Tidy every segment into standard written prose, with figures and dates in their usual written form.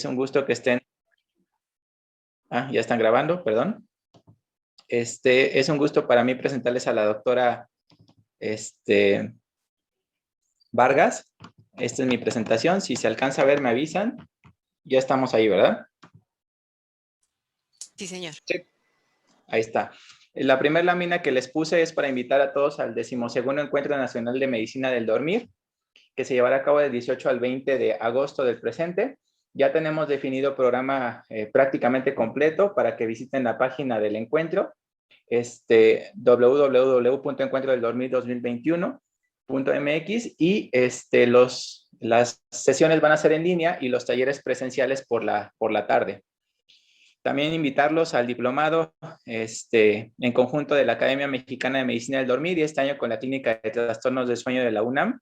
Es un gusto que estén... ya están grabando, perdón. Es un gusto para mí presentarles a la doctora Vargas. Esta es mi presentación. Si se alcanza a ver, me avisan. Ya estamos ahí, ¿verdad? Sí, señor. Sí. Ahí está. La primera lámina que les puse es para invitar a todos al 12º Encuentro Nacional de Medicina del Dormir, que se llevará a cabo del 18 al 20 de agosto del presente. Ya tenemos definido programa prácticamente completo para que visiten la página del encuentro, www.encuentrodeldormir2021.mx, y las sesiones van a ser en línea y los talleres presenciales por la tarde. También invitarlos al diplomado en conjunto de la Academia Mexicana de Medicina del Dormir y este año con la Clínica de Trastornos de Sueño de la UNAM,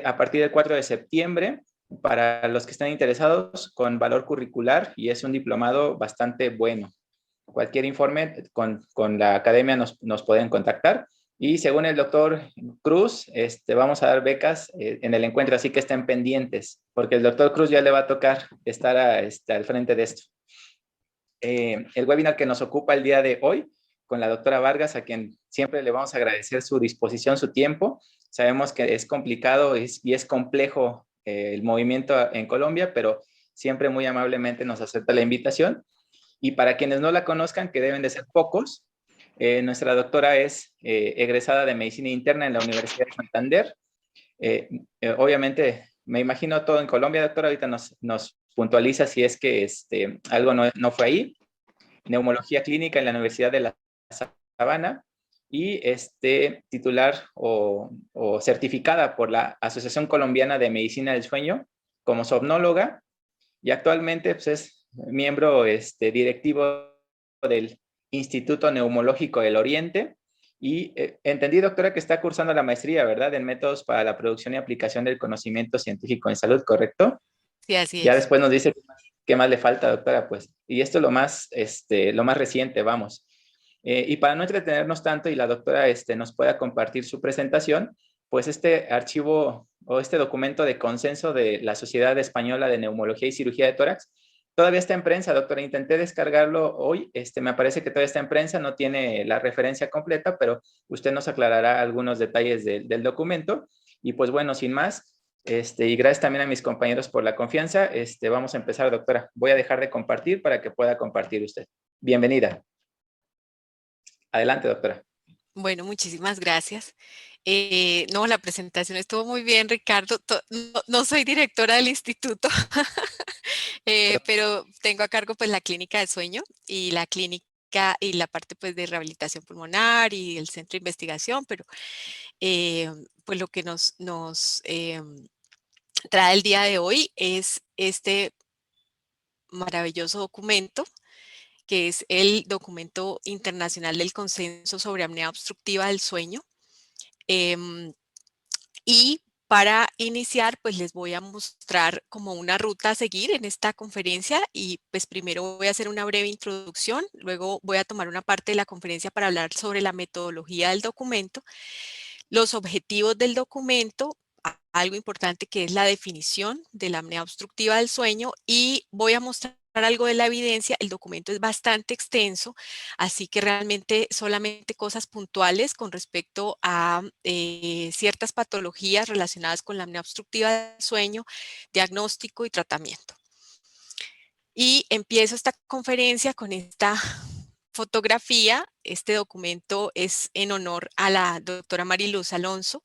a partir del 4 de septiembre, para los que estén interesados, con valor curricular, y es un diplomado bastante bueno. Cualquier informe con la academia nos pueden contactar. Y según el doctor Cruz, vamos a dar becas en el encuentro, así que estén pendientes, porque el doctor Cruz ya le va a tocar estar al frente de esto. El webinar que nos ocupa el día de hoy, con la doctora Vargas, a quien siempre le vamos a agradecer su disposición, su tiempo. Sabemos que es complicado y es complejo el movimiento en Colombia, pero siempre muy amablemente nos acepta la invitación. Y para quienes no la conozcan, que deben de ser pocos, nuestra doctora es egresada de Medicina Interna en la Universidad de Santander. Obviamente, me imagino todo en Colombia, doctora, ahorita nos puntualiza si es que algo no fue ahí. Neumología clínica en la Universidad de La Sabana, y titular o certificada por la Asociación Colombiana de Medicina del Sueño como somnóloga, y actualmente pues, es miembro directivo del Instituto Neumológico del Oriente. Y entendí, doctora, que está cursando la maestría, ¿verdad?, en métodos para la producción y aplicación del conocimiento científico en salud, ¿correcto? Sí, así Ya es. después nos dice qué más le falta, doctora, pues. Y esto es lo más reciente, vamos. Y para no entretenernos tanto y la doctora nos pueda compartir su presentación, pues este archivo o este documento de consenso de la Sociedad Española de Neumología y Cirugía de Tórax todavía está en prensa, doctora. Intenté descargarlo hoy, me parece que todavía está en prensa, no tiene la referencia completa, pero usted nos aclarará algunos detalles del documento. Y pues bueno, sin más, y gracias también a mis compañeros por la confianza, vamos a empezar, doctora. Voy a dejar de compartir para que pueda compartir usted. Bienvenida. Adelante, doctora. Bueno, muchísimas gracias. No, la presentación estuvo muy bien, Ricardo. No soy directora del instituto, pero tengo a cargo pues la clínica de sueño y la clínica y la parte pues de rehabilitación pulmonar y el centro de investigación, pero pues lo que nos trae el día de hoy es este maravilloso documento, que es el documento internacional del consenso sobre apnea obstructiva del sueño. Y para iniciar, pues les voy a mostrar como una ruta a seguir en esta conferencia, y pues primero voy a hacer una breve introducción, luego voy a tomar una parte de la conferencia para hablar sobre la metodología del documento, los objetivos del documento, algo importante que es la definición de la apnea obstructiva del sueño, y voy a mostrar algo de la evidencia. El documento es bastante extenso, así que realmente solamente cosas puntuales con respecto a ciertas patologías relacionadas con la apnea obstructiva del sueño, diagnóstico y tratamiento. Y empiezo esta conferencia con esta fotografía. Este documento es en honor a la doctora Mariluz Alonso,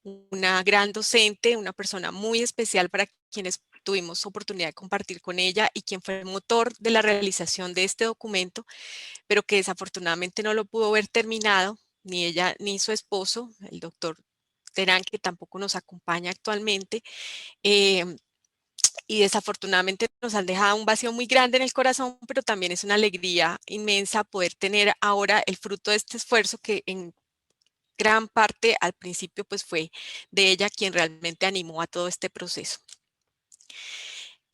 una gran docente, una persona muy especial para quienes tuvimos oportunidad de compartir con ella y quien fue el motor de la realización de este documento, pero que desafortunadamente no lo pudo ver terminado, ni ella ni su esposo, el doctor Terán, que tampoco nos acompaña actualmente. Y desafortunadamente nos han dejado un vacío muy grande en el corazón, pero también es una alegría inmensa poder tener ahora el fruto de este esfuerzo, que en gran parte al principio pues fue de ella quien realmente animó a todo este proceso.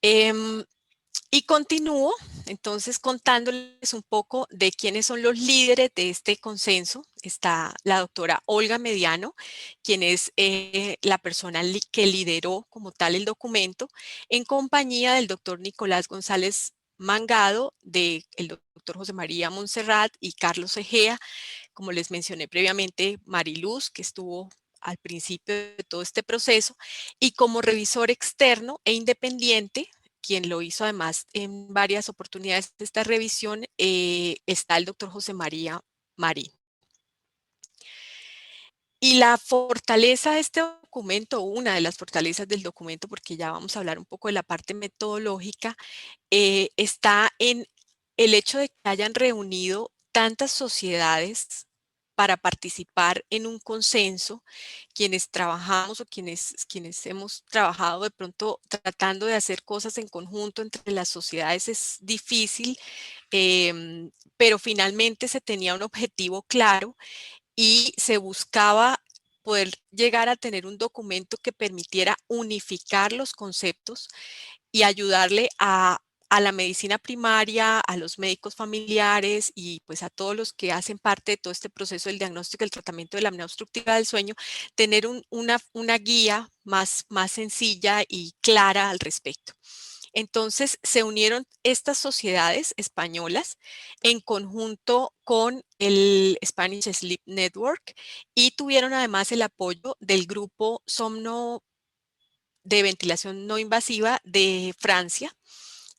Y continúo Entonces, contándoles un poco de quiénes son los líderes de este consenso, está la doctora Olga Mediano, quien es la persona que lideró como tal el documento, en compañía del doctor Nicolás González Mangado, del doctor José María Montserrat y Carlos Egea, como les mencioné previamente, Mariluz, que estuvo al principio de todo este proceso, y como revisor externo e independiente, quien lo hizo además en varias oportunidades de esta revisión, está el doctor José María Marín. Y la fortaleza de este documento, una de las fortalezas del documento, porque ya vamos a hablar un poco de la parte metodológica, está en el hecho de que hayan reunido tantas sociedades para participar en un consenso, quienes trabajamos o quienes hemos trabajado de pronto tratando de hacer cosas en conjunto entre las sociedades es difícil, pero finalmente se tenía un objetivo claro y se buscaba poder llegar a tener un documento que permitiera unificar los conceptos y ayudarle a la medicina primaria, a los médicos familiares y pues a todos los que hacen parte de todo este proceso del diagnóstico y el tratamiento de la apnea obstructiva del sueño, tener una guía más sencilla y clara al respecto. Entonces se unieron estas sociedades españolas en conjunto con el Spanish Sleep Network y tuvieron además el apoyo del grupo Somno de ventilación no invasiva de Francia.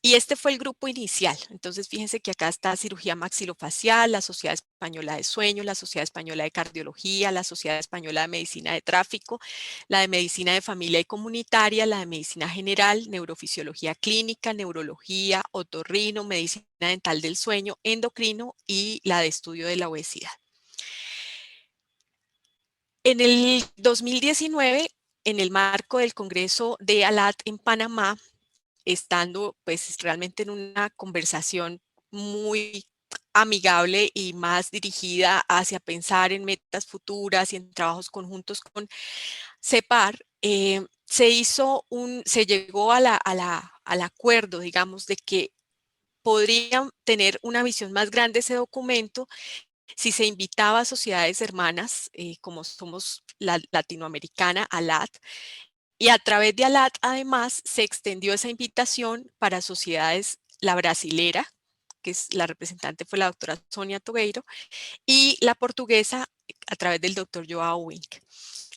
Y este fue el grupo inicial. Entonces, fíjense que acá está cirugía maxilofacial, la Sociedad Española de Sueño, la Sociedad Española de Cardiología, la Sociedad Española de Medicina de Tráfico, la de Medicina de Familia y Comunitaria, la de Medicina General, Neurofisiología Clínica, Neurología, Otorrino, Medicina Dental del Sueño, Endocrino y la de Estudio de la Obesidad. En el 2019, en el marco del Congreso de ALAT en Panamá, estando pues realmente en una conversación muy amigable y más dirigida hacia pensar en metas futuras y en trabajos conjuntos con CEPAR, se llegó al acuerdo, digamos, de que podrían tener una visión más grande ese documento si se invitaba a sociedades hermanas, como somos la latinoamericana, ALAT, y a través de ALAT, además, se extendió esa invitación para sociedades, la brasilera, que es la representante fue la doctora Sonia Togueiro, y la portuguesa a través del doctor Joao Wink.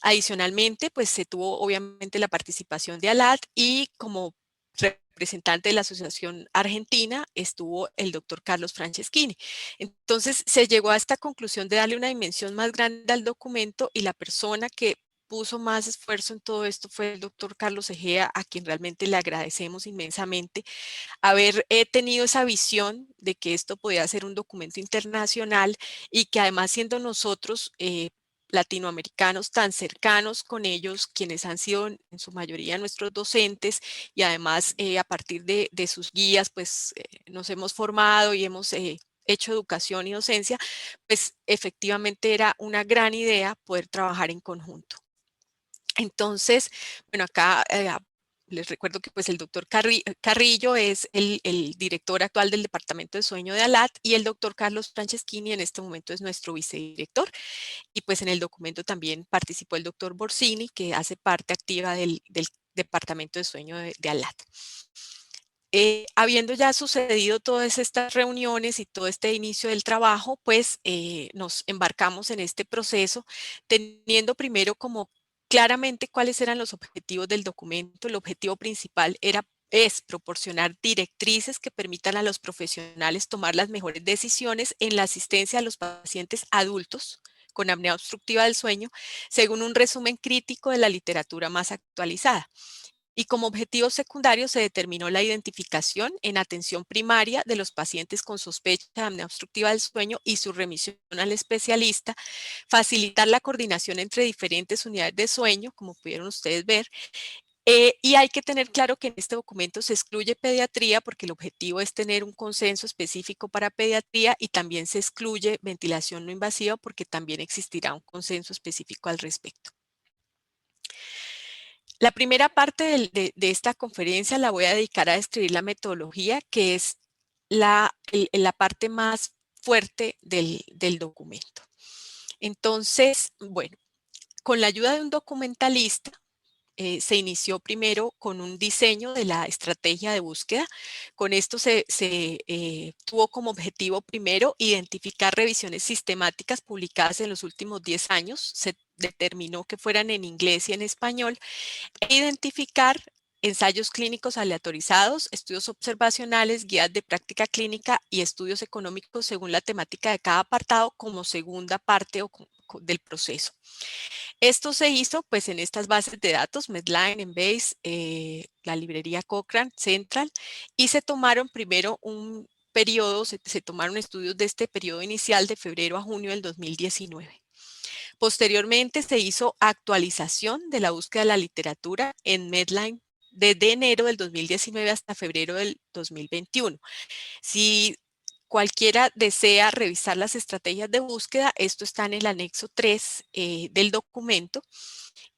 Adicionalmente, pues se tuvo obviamente la participación de ALAT y como representante de la Asociación Argentina estuvo el doctor Carlos Franceschini. Entonces se llegó a esta conclusión de darle una dimensión más grande al documento y la persona que puso más esfuerzo en todo esto fue el doctor Carlos Egea, a quien realmente le agradecemos inmensamente haber tenido esa visión de que esto podía ser un documento internacional y que además siendo nosotros latinoamericanos tan cercanos con ellos, quienes han sido en su mayoría nuestros docentes y además a partir de sus guías, pues nos hemos formado y hemos hecho educación y docencia, pues efectivamente era una gran idea poder trabajar en conjunto. Entonces, bueno, acá les recuerdo que pues el doctor Carrillo es el director actual del Departamento de Sueño de ALAT y el doctor Carlos Franceschini en este momento es nuestro vicedirector. Y pues en el documento también participó el doctor Borsini, que hace parte activa del Departamento de Sueño de ALAT. Habiendo ya sucedido todas estas reuniones y todo este inicio del trabajo, pues nos embarcamos en este proceso teniendo primero como claramente cuáles eran los objetivos del documento. El objetivo principal es proporcionar directrices que permitan a los profesionales tomar las mejores decisiones en la asistencia a los pacientes adultos con apnea obstructiva del sueño, según un resumen crítico de la literatura más actualizada. Y como objetivo secundario se determinó la identificación en atención primaria de los pacientes con sospecha de apnea obstructiva del sueño y su remisión al especialista, facilitar la coordinación entre diferentes unidades de sueño, como pudieron ustedes ver, y hay que tener claro que en este documento se excluye pediatría porque el objetivo es tener un consenso específico para pediatría y también se excluye ventilación no invasiva porque también existirá un consenso específico al respecto. La primera parte de esta conferencia la voy a dedicar a describir la metodología, que es la parte más fuerte del documento. Entonces, bueno, con la ayuda de un documentalista, se inició primero con un diseño de la estrategia de búsqueda. Con esto se tuvo como objetivo primero identificar revisiones sistemáticas publicadas en los últimos 10 años. Se determinó que fueran en inglés y en español, e identificar ensayos clínicos aleatorizados, estudios observacionales, guías de práctica clínica y estudios económicos según la temática de cada apartado como segunda parte del proceso. Esto se hizo pues en estas bases de datos, Medline, Embase, la librería Cochrane, Central, y se tomaron primero un periodo, se tomaron estudios de este periodo inicial de febrero a junio del 2019. Posteriormente se hizo actualización de la búsqueda de la literatura en Medline desde enero del 2019 hasta febrero del 2021. Si cualquiera desea revisar las estrategias de búsqueda, esto está en el anexo 3 del documento.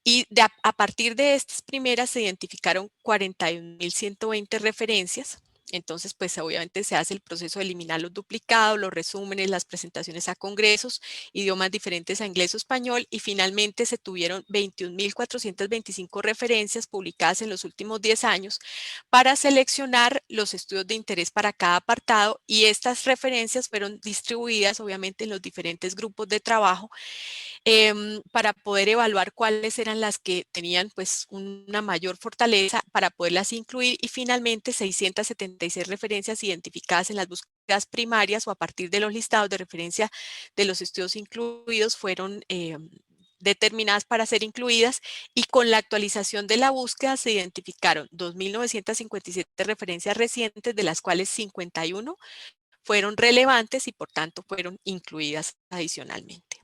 Y a partir de estas primeras se identificaron 41.120 referencias. Entonces, pues obviamente se hace el proceso de eliminar los duplicados, los resúmenes, las presentaciones a congresos, idiomas diferentes a inglés o español, y finalmente se tuvieron 21.425 referencias publicadas en los últimos 10 años para seleccionar los estudios de interés para cada apartado, y estas referencias fueron distribuidas obviamente en los diferentes grupos de trabajo para poder evaluar cuáles eran las que tenían pues una mayor fortaleza para poderlas incluir, y finalmente 676 referencias identificadas en las búsquedas primarias o a partir de los listados de referencia de los estudios incluidos fueron determinadas para ser incluidas, y con la actualización de la búsqueda se identificaron 2.957 referencias recientes, de las cuales 51 fueron relevantes y por tanto fueron incluidas adicionalmente.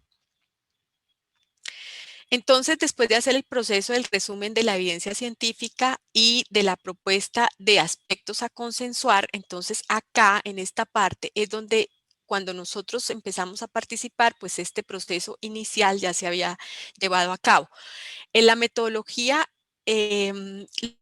Entonces, después de hacer el proceso del resumen de la evidencia científica y de la propuesta de aspectos a consensuar, entonces acá en esta parte es donde cuando nosotros empezamos a participar, pues este proceso inicial ya se había llevado a cabo. En la metodología,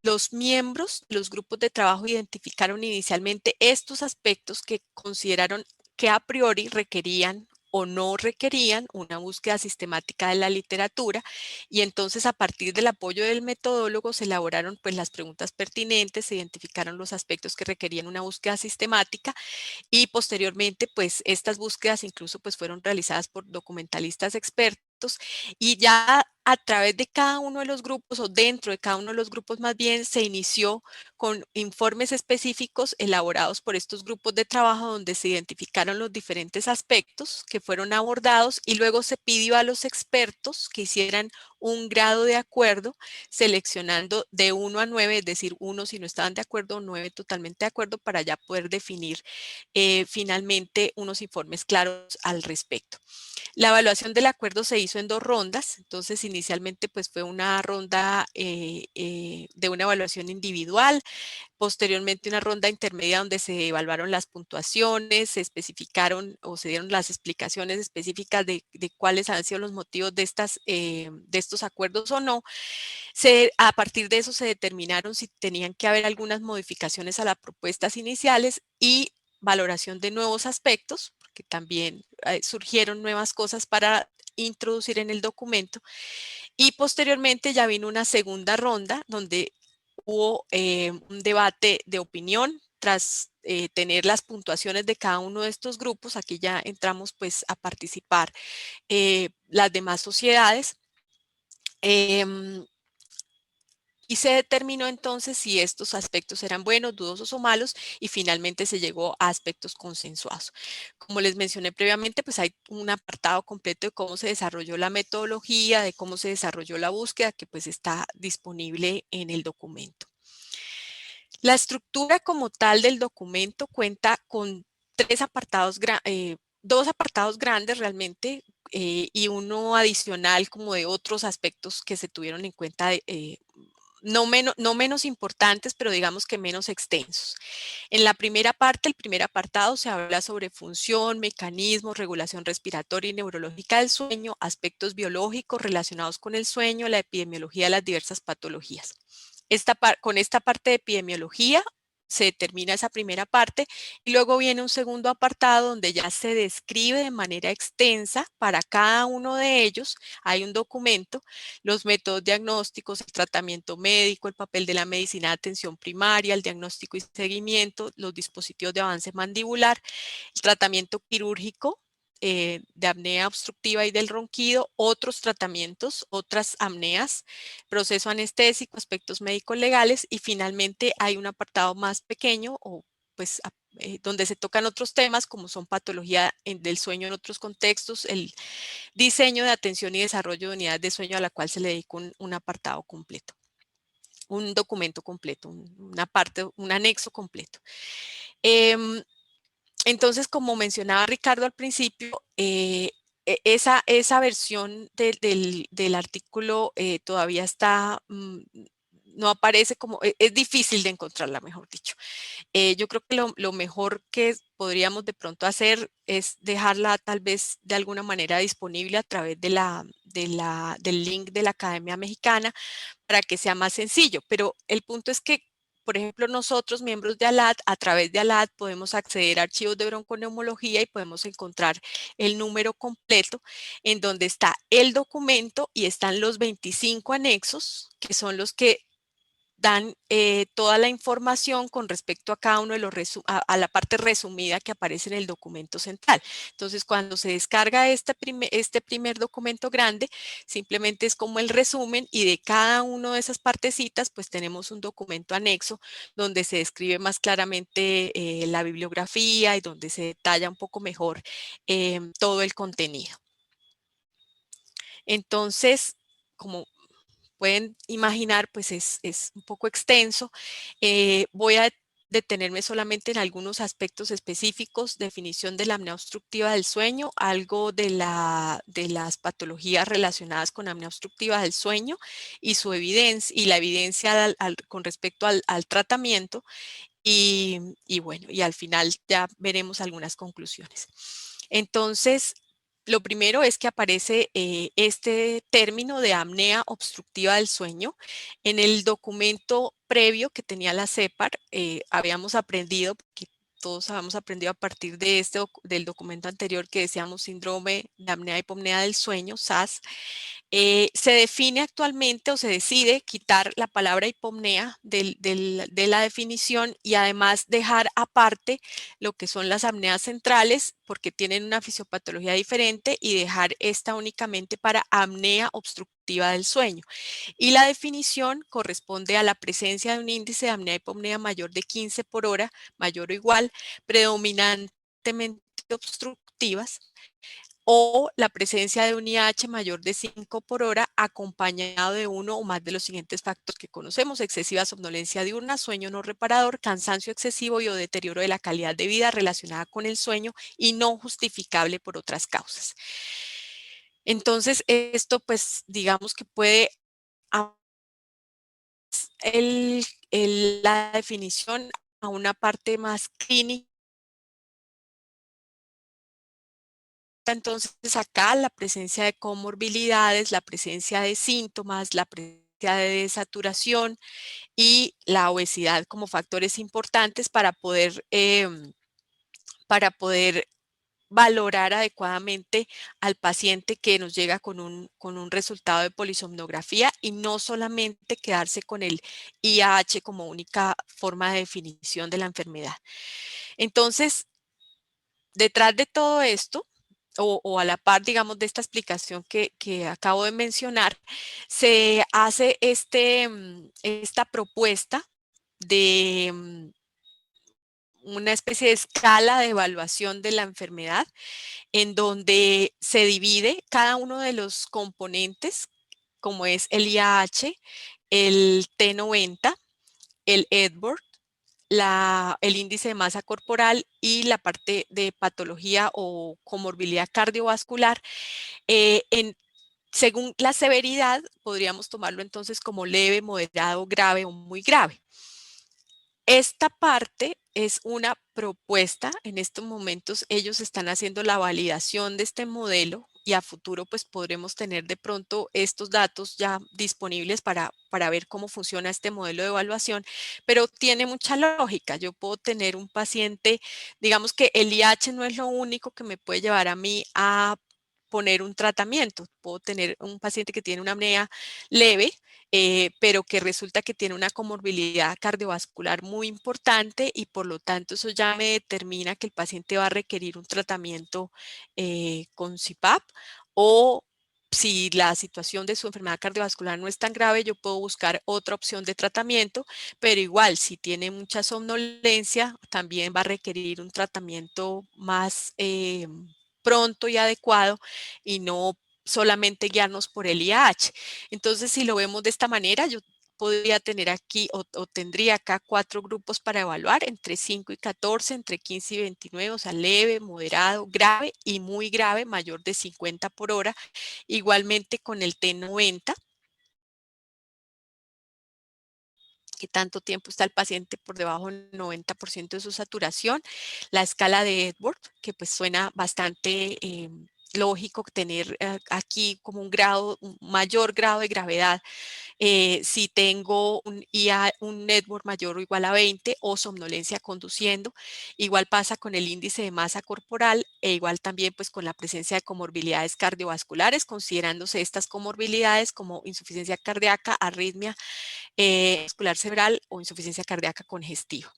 los miembros, los grupos de trabajo identificaron inicialmente estos aspectos que consideraron que a priori requerían o no requerían una búsqueda sistemática de la literatura, y entonces a partir del apoyo del metodólogo se elaboraron pues las preguntas pertinentes, se identificaron los aspectos que requerían una búsqueda sistemática, y posteriormente pues estas búsquedas incluso pues fueron realizadas por documentalistas expertos, y ya a través de cada uno de los grupos o dentro de cada uno de los grupos más bien se inició con informes específicos elaborados por estos grupos de trabajo donde se identificaron los diferentes aspectos que fueron abordados, y luego se pidió a los expertos que hicieran un grado de acuerdo seleccionando de 1 a 9, es decir, 1 si no estaban de acuerdo, 9 totalmente de acuerdo, para ya poder definir finalmente unos informes claros al respecto. La evaluación del acuerdo se hizo en 2 rondas, entonces inicialmente pues fue una ronda de una evaluación individual, posteriormente una ronda intermedia donde se evaluaron las puntuaciones, se especificaron o se dieron las explicaciones específicas de cuáles han sido los motivos de estos acuerdos o no. A partir de eso se determinaron si tenían que haber algunas modificaciones a las propuestas iniciales y valoración de nuevos aspectos, porque también surgieron nuevas cosas para introducir en el documento, y posteriormente ya vino una segunda ronda donde hubo un debate de opinión tras tener las puntuaciones de cada uno de estos grupos. Aquí ya entramos pues a participar las demás sociedades. Y se determinó entonces si estos aspectos eran buenos, dudosos o malos, y finalmente se llegó a aspectos consensuados. Como les mencioné previamente, pues hay un apartado completo de cómo se desarrolló la metodología, de cómo se desarrolló la búsqueda, que pues está disponible en el documento. La estructura como tal del documento cuenta con 3 apartados, 2 apartados grandes realmente, y uno adicional como de otros aspectos que se tuvieron en cuenta no menos importantes, pero digamos que menos extensos. En la primera parte, el primer apartado, se habla sobre función, mecanismos, regulación respiratoria y neurológica del sueño, aspectos biológicos relacionados con el sueño, la epidemiología de las diversas patologías. Con esta parte de epidemiología se termina esa primera parte y luego viene un segundo apartado donde ya se describe de manera extensa para cada uno de ellos. Hay un documento, los métodos diagnósticos, el tratamiento médico, el papel de la medicina de atención primaria, el diagnóstico y seguimiento, los dispositivos de avance mandibular, el tratamiento quirúrgico, de apnea obstructiva y del ronquido, otros tratamientos, otras apneas, proceso anestésico, aspectos médicos legales y finalmente hay un apartado más pequeño o pues donde se tocan otros temas como son patología del sueño en otros contextos, el diseño de atención y desarrollo de unidades de sueño a la cual se le dedica un apartado completo, un documento completo, una parte, un anexo completo. Entonces, como mencionaba Ricardo al principio, esa versión del artículo todavía está, no aparece como, es difícil de encontrarla, mejor dicho. Yo creo que lo mejor que podríamos de pronto hacer es dejarla tal vez de alguna manera disponible a través del link de la Academia Mexicana para que sea más sencillo. Pero el punto es que, por ejemplo, nosotros, miembros de ALAD, a través de ALAD podemos acceder a archivos de bronconeumología y podemos encontrar el número completo en donde está el documento y están los 25 anexos, que son los que dan toda la información con respecto a cada uno de los a la parte resumida que aparece en el documento central. Entonces, cuando se descarga este primer documento grande, simplemente es como el resumen y de cada una de esas partecitas, pues tenemos un documento anexo donde se describe más claramente la bibliografía y donde se detalla un poco mejor todo el contenido. Entonces, como pueden imaginar, pues es un poco extenso. Voy a detenerme solamente en algunos aspectos específicos, definición de la apnea obstructiva del sueño, algo de las patologías relacionadas con apnea obstructiva del sueño y su evidencia, y la evidencia con respecto al tratamiento, y bueno, y al final ya veremos algunas conclusiones. Entonces, lo primero es que aparece este término de apnea obstructiva del sueño. En el documento previo que tenía la CEPAR, habíamos aprendido, porque todos habíamos aprendido a partir de del documento anterior que decíamos síndrome de apnea hipopnea del sueño, SAS. Se define actualmente o se decide quitar la palabra hipopnea de la definición y además dejar aparte lo que son las apneas centrales porque tienen una fisiopatología diferente y dejar esta únicamente para apnea obstructiva del sueño. Y la definición corresponde a la presencia de un índice de apnea hipopnea mayor de 15 por hora, mayor o igual, predominantemente obstructivas, o la presencia de un IH mayor de 5 por hora acompañado de uno o más de los siguientes factores que conocemos: excesiva somnolencia diurna, sueño no reparador, cansancio excesivo y o deterioro de la calidad de vida relacionada con el sueño y no justificable por otras causas. Entonces, esto pues digamos que puede la definición a una parte más clínica. Entonces acá la presencia de comorbilidades, la presencia de síntomas, la presencia de desaturación y la obesidad como factores importantes para poder valorar adecuadamente al paciente que nos llega con un resultado de polisomnografía y no solamente quedarse con el IAH como única forma de definición de la enfermedad. Entonces, detrás de todo esto, o a la par, digamos, de esta explicación que acabo de mencionar, se hace esta propuesta de una especie de escala de evaluación de la enfermedad, en donde se divide cada uno de los componentes, como es el IAH, el T90, el Epworth, el índice de masa corporal y la parte de patología o comorbilidad cardiovascular. Según la severidad, podríamos tomarlo entonces como leve, moderado, grave o muy grave. Esta parte es una propuesta. En estos momentos ellos están haciendo la validación de este modelo y a futuro pues podremos tener de pronto estos datos ya disponibles para ver cómo funciona este modelo de evaluación, pero tiene mucha lógica. Yo puedo tener un paciente, digamos que el IH no es lo único que me puede llevar a mí a poner un tratamiento. Puedo tener un paciente que tiene una apnea leve, pero que resulta que tiene una comorbilidad cardiovascular muy importante y por lo tanto eso ya me determina que el paciente va a requerir un tratamiento con CPAP, o si la situación de su enfermedad cardiovascular no es tan grave, yo puedo buscar otra opción de tratamiento, pero igual si tiene mucha somnolencia, también va a requerir un tratamiento más pronto y adecuado y no solamente guiarnos por el IAH. Entonces, si lo vemos de esta manera, yo podría tener aquí o tendría acá 4 grupos para evaluar, entre 5 y 14, entre 15 y 29, o sea, leve, moderado, grave y muy grave, mayor de 50 por hora. Igualmente con el T90, que tanto tiempo está el paciente por debajo del 90% de su saturación. La escala de Edwards, que pues suena bastante lógico tener aquí como un mayor grado de gravedad si tengo un network mayor o igual a 20 o somnolencia conduciendo. Igual pasa con el índice de masa corporal e igual también pues con la presencia de comorbilidades cardiovasculares, considerándose estas comorbilidades como insuficiencia cardíaca, arritmia muscular cerebral o insuficiencia cardíaca congestiva.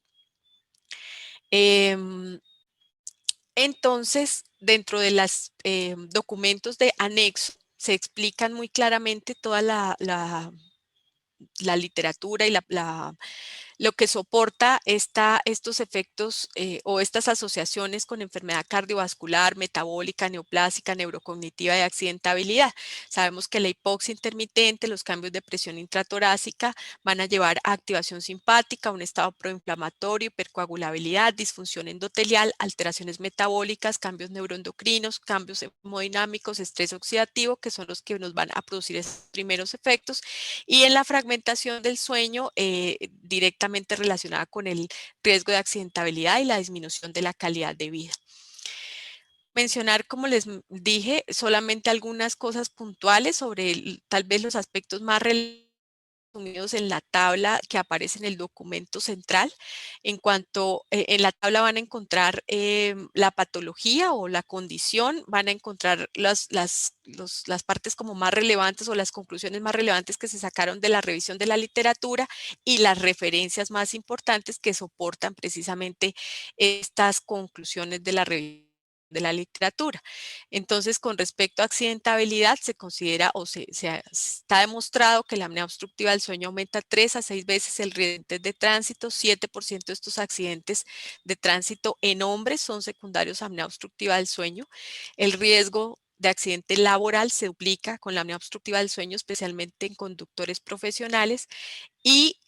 Entonces, dentro de los documentos de anexo, se explican muy claramente toda la literatura y lo que soporta estos efectos o estas asociaciones con enfermedad cardiovascular, metabólica, neoplásica, neurocognitiva y accidentabilidad. Sabemos que la hipoxia intermitente, los cambios de presión intratorácica van a llevar a activación simpática, un estado proinflamatorio, hipercoagulabilidad, disfunción endotelial, alteraciones metabólicas, cambios neuroendocrinos, cambios hemodinámicos, estrés oxidativo, que son los que nos van a producir estos primeros efectos. Y en la fragmentación del sueño, directamente relacionada con el riesgo de accidentabilidad y la disminución de la calidad de vida. Mencionar, como les dije, solamente algunas cosas puntuales sobre tal vez los aspectos más relevantes en la tabla que aparece en el documento central. En la tabla van a encontrar la patología o la condición, van a encontrar las partes como más relevantes o las conclusiones más relevantes que se sacaron de la revisión de la literatura y las referencias más importantes que soportan precisamente estas conclusiones de la revisión de la literatura. Entonces, con respecto a accidentabilidad, se considera está demostrado que la apnea obstructiva del sueño aumenta 3 a 6 veces el riesgo de tránsito. 7% de estos accidentes de tránsito en hombres son secundarios a apnea obstructiva del sueño. El riesgo de accidente laboral se duplica con la apnea obstructiva del sueño, especialmente en conductores profesionales, y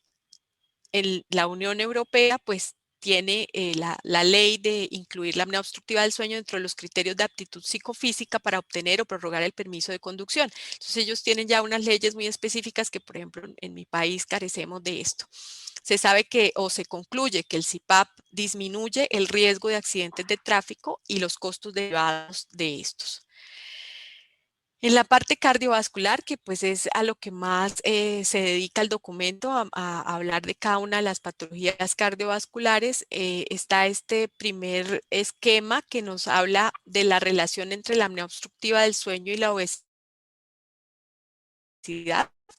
la Unión Europea pues tiene la ley de incluir la apnea obstructiva del sueño dentro de los criterios de aptitud psicofísica para obtener o prorrogar el permiso de conducción. Entonces ellos tienen ya unas leyes muy específicas que, por ejemplo, en mi país carecemos de esto. Se sabe que o se concluye que el CPAP disminuye el riesgo de accidentes de tráfico y los costos derivados de estos. En la parte cardiovascular, que pues es a lo que más se dedica el documento, a hablar de cada una de las patologías cardiovasculares, está este primer esquema que nos habla de la relación entre la apnea obstructiva del sueño y la obesidad,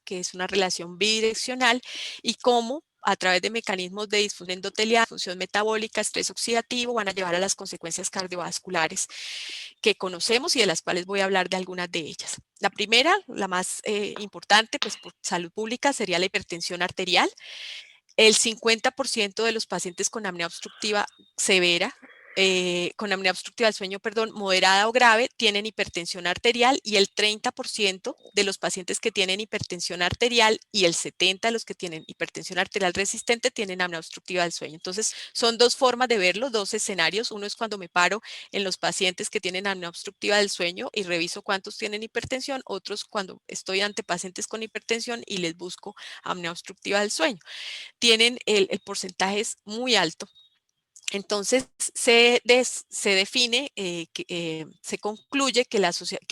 que es una relación bidireccional, y cómo a través de mecanismos de disfunción endotelial, función metabólica, estrés oxidativo, van a llevar a las consecuencias cardiovasculares que conocemos y de las cuales voy a hablar de algunas de ellas. La primera, la más importante, pues por salud pública, sería la hipertensión arterial. El 50% de los pacientes con apnea obstructiva severa, con apnea obstructiva del sueño, perdón, moderada o grave, tienen hipertensión arterial, y el 30% de los pacientes que tienen hipertensión arterial y el 70% de los que tienen hipertensión arterial resistente tienen apnea obstructiva del sueño. Entonces, son dos formas de verlo, dos escenarios. Uno es cuando me paro en los pacientes que tienen apnea obstructiva del sueño y reviso cuántos tienen hipertensión, otros cuando estoy ante pacientes con hipertensión y les busco apnea obstructiva del sueño. Tienen el porcentaje es muy alto Entonces, se define, se concluye que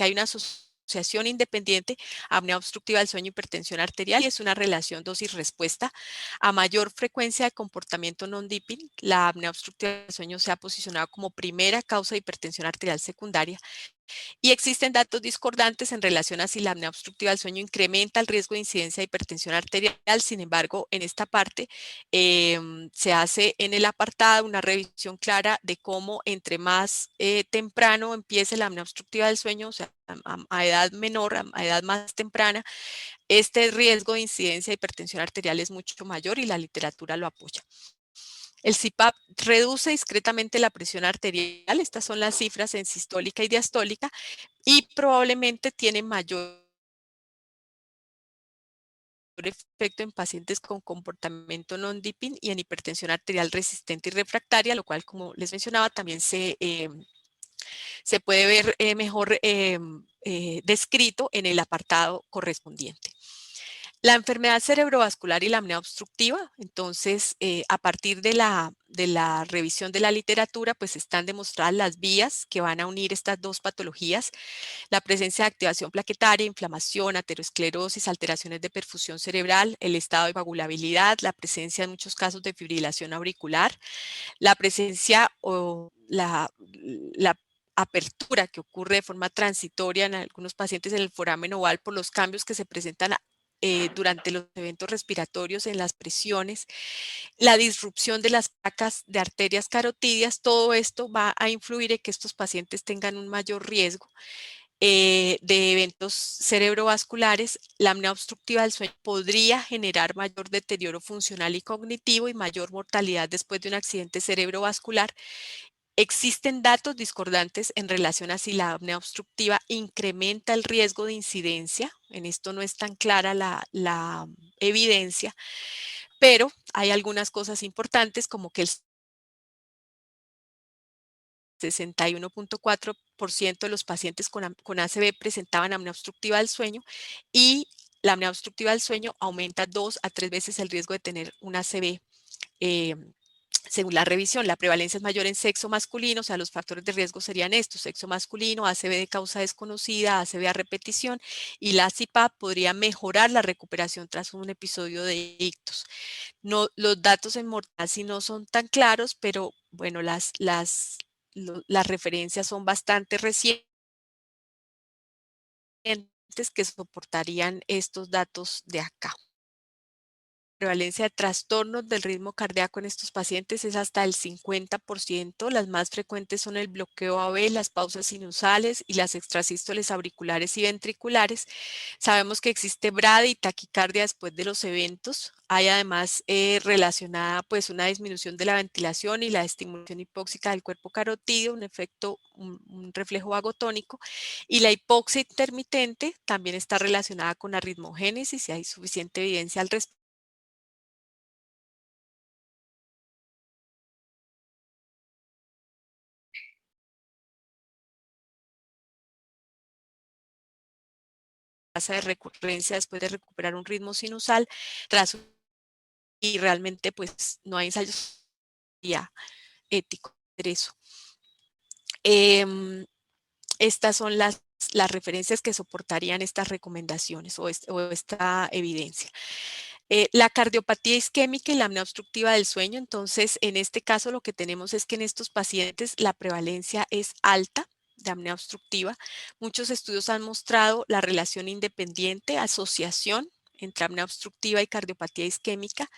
hay una asociación independiente, apnea obstructiva del sueño, hipertensión arterial, y es una relación dosis-respuesta. A mayor frecuencia de comportamiento non-dipping, la apnea obstructiva del sueño se ha posicionado como primera causa de hipertensión arterial secundaria. Y existen datos discordantes en relación a si la apnea obstructiva del sueño incrementa el riesgo de incidencia de hipertensión arterial. Sin embargo, en esta parte se hace en el apartado una revisión clara de cómo entre más temprano empiece la apnea obstructiva del sueño, o sea, a edad menor, a edad más temprana, este riesgo de incidencia de hipertensión arterial es mucho mayor y la literatura lo apoya. El CPAP reduce discretamente la presión arterial, estas son las cifras en sistólica y diastólica, y probablemente tiene mayor efecto en pacientes con comportamiento non-dipping y en hipertensión arterial resistente y refractaria, lo cual, como les mencionaba, también se puede ver mejor descrito en el apartado correspondiente. La enfermedad cerebrovascular y la apnea obstructiva, entonces, a partir de la revisión de la literatura, pues están demostradas las vías que van a unir estas dos patologías: la presencia de activación plaquetaria, inflamación, aterosclerosis, alteraciones de perfusión cerebral, el estado de coagulabilidad, la presencia en muchos casos de fibrilación auricular, la presencia o la apertura que ocurre de forma transitoria en algunos pacientes en el foramen oval por los cambios que se presentan durante los eventos respiratorios en las presiones, la disrupción de las placas de arterias carotidias. Todo esto va a influir en que estos pacientes tengan un mayor riesgo de eventos cerebrovasculares. La apnea obstructiva del sueño podría generar mayor deterioro funcional y cognitivo y mayor mortalidad después de un accidente cerebrovascular. Existen datos discordantes en relación a si la apnea obstructiva incrementa el riesgo de incidencia. En esto no es tan clara la evidencia, pero hay algunas cosas importantes, como que el 61.4% de los pacientes con ACV presentaban apnea obstructiva del sueño, y la apnea obstructiva del sueño aumenta 2 a 3 veces el riesgo de tener un ACV. Según la revisión, la prevalencia es mayor en sexo masculino, o sea, los factores de riesgo serían estos: sexo masculino, ACV de causa desconocida, ACV a repetición, y la CPAP podría mejorar la recuperación tras un episodio de ictus. No, los datos en mortalidad sí no son tan claros, pero bueno, las referencias son bastante recientes que soportarían estos datos de acá. La prevalencia de trastornos del ritmo cardíaco en estos pacientes es hasta el 50%. Las más frecuentes son el bloqueo AV, las pausas sinusales y las extrasístoles auriculares y ventriculares. Sabemos que existe brady y taquicardia después de los eventos. Hay además relacionada pues una disminución de la ventilación y la estimulación hipóxica del cuerpo carotídeo, un efecto, un reflejo vagotónico, y la hipoxia intermitente también está relacionada con arritmogénesis, y hay suficiente evidencia al respecto. Tasa de recurrencia después de recuperar un ritmo sinusal y realmente pues no hay ensayos ya éticos de eso. Estas son las referencias que soportarían estas recomendaciones o esta evidencia. La cardiopatía isquémica y la apnea obstructiva del sueño. Entonces, en este caso lo que tenemos es que en estos pacientes la prevalencia es alta de apnea obstructiva. Muchos estudios han mostrado la relación independiente, asociación entre apnea obstructiva y cardiopatía isquémica.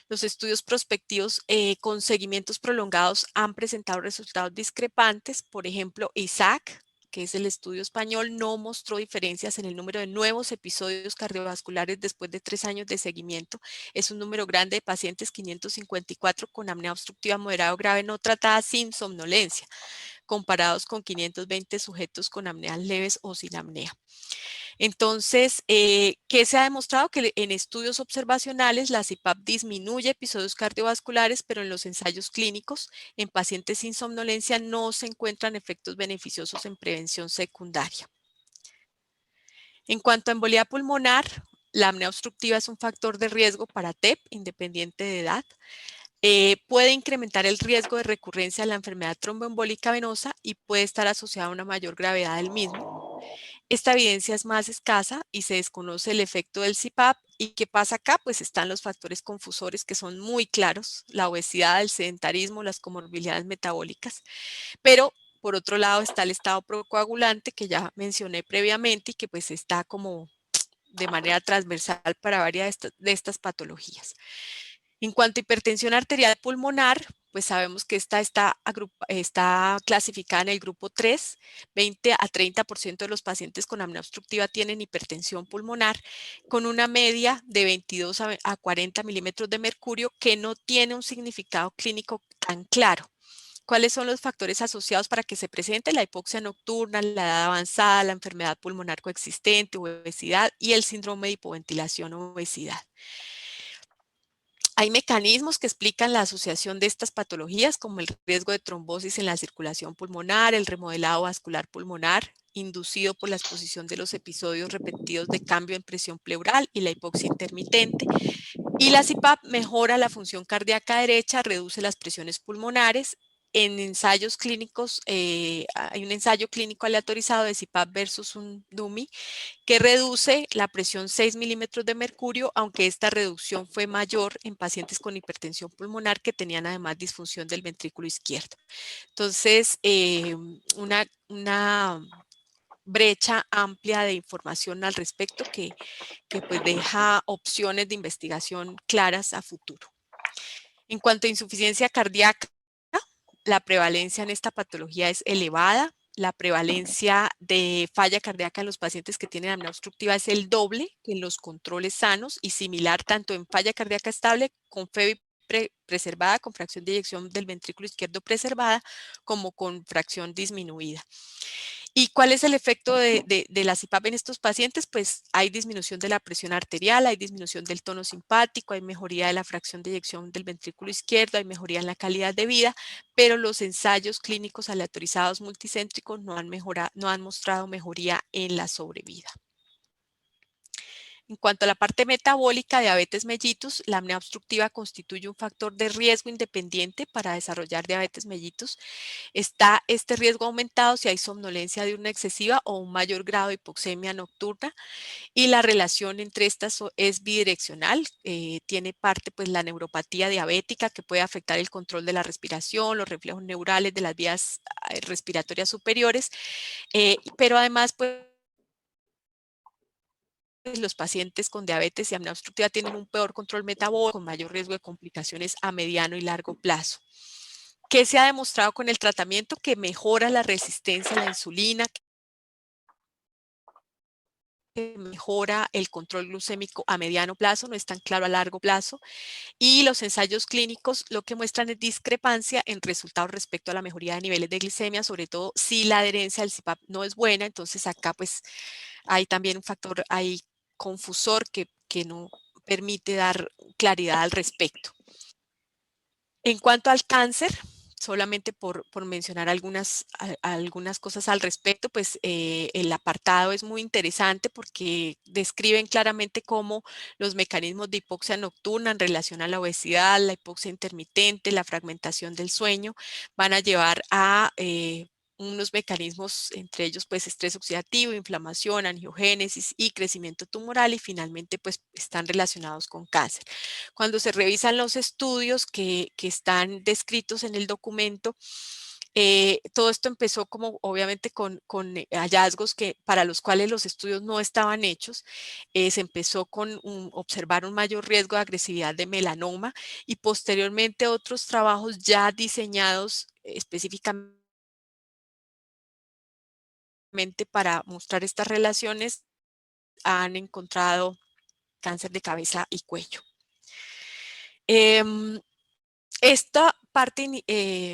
Los estudios prospectivos con seguimientos prolongados han presentado resultados discrepantes. Por ejemplo, ISAC, que es el estudio español, no mostró diferencias en el número de nuevos episodios cardiovasculares después de 3 años de seguimiento. Es un número grande de pacientes, 554, con apnea obstructiva moderada o grave no tratada sin somnolencia, comparados con 520 sujetos con apneas leves o sin apnea. Entonces, ¿qué se ha demostrado? Que en estudios observacionales la CPAP disminuye episodios cardiovasculares, pero en los ensayos clínicos en pacientes sin somnolencia no se encuentran efectos beneficiosos en prevención secundaria. En cuanto a embolía pulmonar, la apnea obstructiva es un factor de riesgo para TEP, independiente de edad. puede incrementar el riesgo de recurrencia de la enfermedad tromboembólica venosa y puede estar asociada a una mayor gravedad del mismo. Esta evidencia es más escasa y se desconoce el efecto del CPAP. ¿Y qué pasa acá? Pues están los factores confusores que son muy claros, la obesidad, el sedentarismo, las comorbilidades metabólicas, pero por otro lado está el estado procoagulante que ya mencioné previamente y que pues está como de manera transversal para varias de estas patologías. En cuanto a hipertensión arterial pulmonar, pues sabemos que esta está clasificada en el grupo 3. 20 a 30% de los pacientes con apnea obstructiva tienen hipertensión pulmonar, con una media de 22 a 40 milímetros de mercurio que no tiene un significado clínico tan claro. ¿Cuáles son los factores asociados para que se presente la hipoxia nocturna, la edad avanzada, la enfermedad pulmonar coexistente, obesidad y el síndrome de hipoventilación o obesidad? Hay mecanismos que explican la asociación de estas patologías, como el riesgo de trombosis en la circulación pulmonar, el remodelado vascular pulmonar, inducido por la exposición de los episodios repetidos de cambio en presión pleural y la hipoxia intermitente. Y la CPAP mejora la función cardíaca derecha, reduce las presiones pulmonares. En ensayos clínicos, hay un ensayo clínico aleatorizado de CPAP versus un DUMI que reduce la presión 6 milímetros de mercurio, aunque esta reducción fue mayor en pacientes con hipertensión pulmonar que tenían además disfunción del ventrículo izquierdo. Entonces, una brecha amplia de información al respecto que pues deja opciones de investigación claras a futuro. En cuanto a insuficiencia cardíaca, la prevalencia en esta patología es elevada. La prevalencia de falla cardíaca en los pacientes que tienen apnea obstructiva es el doble que en los controles sanos y similar tanto en falla cardíaca estable con FEBI preservada, con fracción de eyección del ventrículo izquierdo preservada, como con fracción disminuida. ¿Y cuál es el efecto de la CPAP en estos pacientes? Pues hay disminución de la presión arterial, hay disminución del tono simpático, hay mejoría de la fracción de eyección del ventrículo izquierdo, hay mejoría en la calidad de vida, pero los ensayos clínicos aleatorizados multicéntricos no han mostrado mejoría en la sobrevida. En cuanto a la parte metabólica, diabetes mellitus, la apnea obstructiva constituye un factor de riesgo independiente para desarrollar diabetes mellitus. Está este riesgo aumentado si hay somnolencia diurna excesiva o un mayor grado de hipoxemia nocturna, y la relación entre estas es bidireccional. Tiene parte pues la neuropatía diabética que puede afectar el control de la respiración, los reflejos neurales de las vías respiratorias superiores, pero además pues los pacientes con diabetes y apnea obstructiva tienen un peor control metabólico, con mayor riesgo de complicaciones a mediano y largo plazo. ¿Qué se ha demostrado con el tratamiento? Que mejora la resistencia a la insulina, que mejora el control glucémico a mediano plazo, no es tan claro a largo plazo, y los ensayos clínicos lo que muestran es discrepancia en resultados respecto a la mejoría de niveles de glicemia, sobre todo si la adherencia al CPAP no es buena. Entonces acá pues hay también un factor ahí confusor que no permite dar claridad al respecto. En cuanto al cáncer, solamente por mencionar algunas cosas al respecto, pues el apartado es muy interesante porque describen claramente cómo los mecanismos de hipoxia nocturna en relación a la obesidad, la hipoxia intermitente, la fragmentación del sueño, van a llevar a unos mecanismos, entre ellos pues estrés oxidativo, inflamación, angiogénesis y crecimiento tumoral, y finalmente pues están relacionados con cáncer. Cuando se revisan los estudios que están descritos en el documento, todo esto empezó como obviamente con hallazgos para los cuales los estudios no estaban hechos. Se empezó con observar un mayor riesgo de agresividad de melanoma, y posteriormente otros trabajos ya diseñados específicamente para mostrar estas relaciones han encontrado cáncer de cabeza y cuello. Esta parte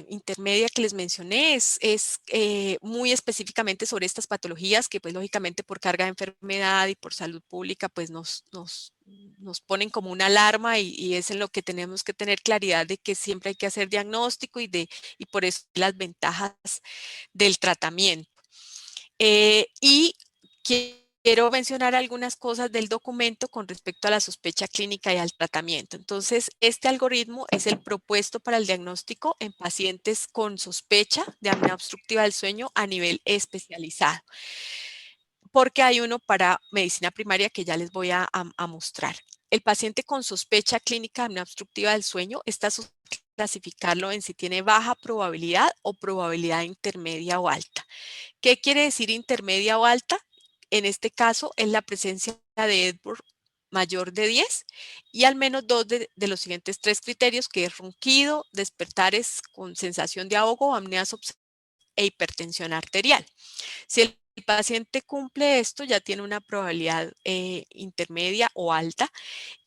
intermedia que les mencioné es muy específicamente sobre estas patologías que pues lógicamente por carga de enfermedad y por salud pública pues nos ponen como una alarma, y es en lo que tenemos que tener claridad de que siempre hay que hacer diagnóstico y por eso las ventajas del tratamiento. Y quiero quiero mencionar algunas cosas del documento con respecto a la sospecha clínica y al tratamiento. Entonces, este algoritmo es el propuesto para el diagnóstico en pacientes con sospecha de apnea obstructiva del sueño a nivel especializado, porque hay uno para medicina primaria que ya les voy a mostrar. El paciente con sospecha clínica de apnea obstructiva del sueño está clasificarlo en si tiene baja probabilidad o probabilidad intermedia o alta. ¿Qué quiere decir intermedia o alta? En este caso es la presencia de Edinburgh mayor de 10 y al menos dos de los siguientes tres criterios, que es ronquido, despertares con sensación de ahogo, apneas e hipertensión arterial. Si el paciente cumple esto, ya tiene una probabilidad intermedia o alta,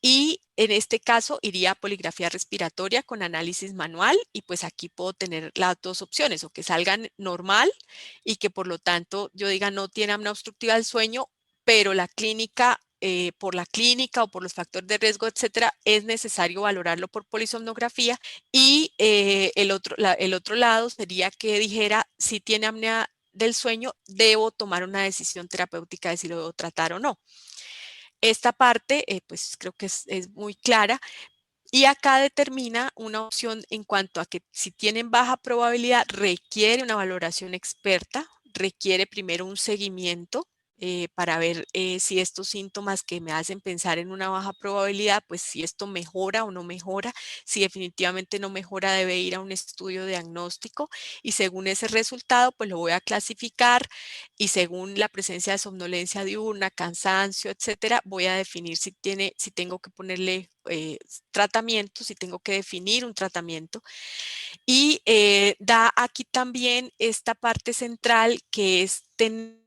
y en este caso iría a poligrafía respiratoria con análisis manual, y pues aquí puedo tener las dos opciones, o que salgan normal y que por lo tanto yo diga no tiene apnea obstructiva del sueño, pero la clínica, por la clínica o por los factores de riesgo, etcétera, es necesario valorarlo por polisomnografía. Y el otro lado sería que dijera si tiene apnea del sueño, debo tomar una decisión terapéutica de si lo debo tratar o no. Esta parte, pues creo que es muy clara, y acá determina una opción en cuanto a que si tienen baja probabilidad requiere una valoración experta, requiere primero un seguimiento para ver si estos síntomas que me hacen pensar en una baja probabilidad, pues si esto mejora o no mejora. Si definitivamente no mejora, debe ir a un estudio diagnóstico, y según ese resultado, pues lo voy a clasificar, y según la presencia de somnolencia diurna, cansancio, etcétera, voy a definir si tengo que ponerle tratamiento, si tengo que definir un tratamiento. Y da aquí también esta parte central, que es tener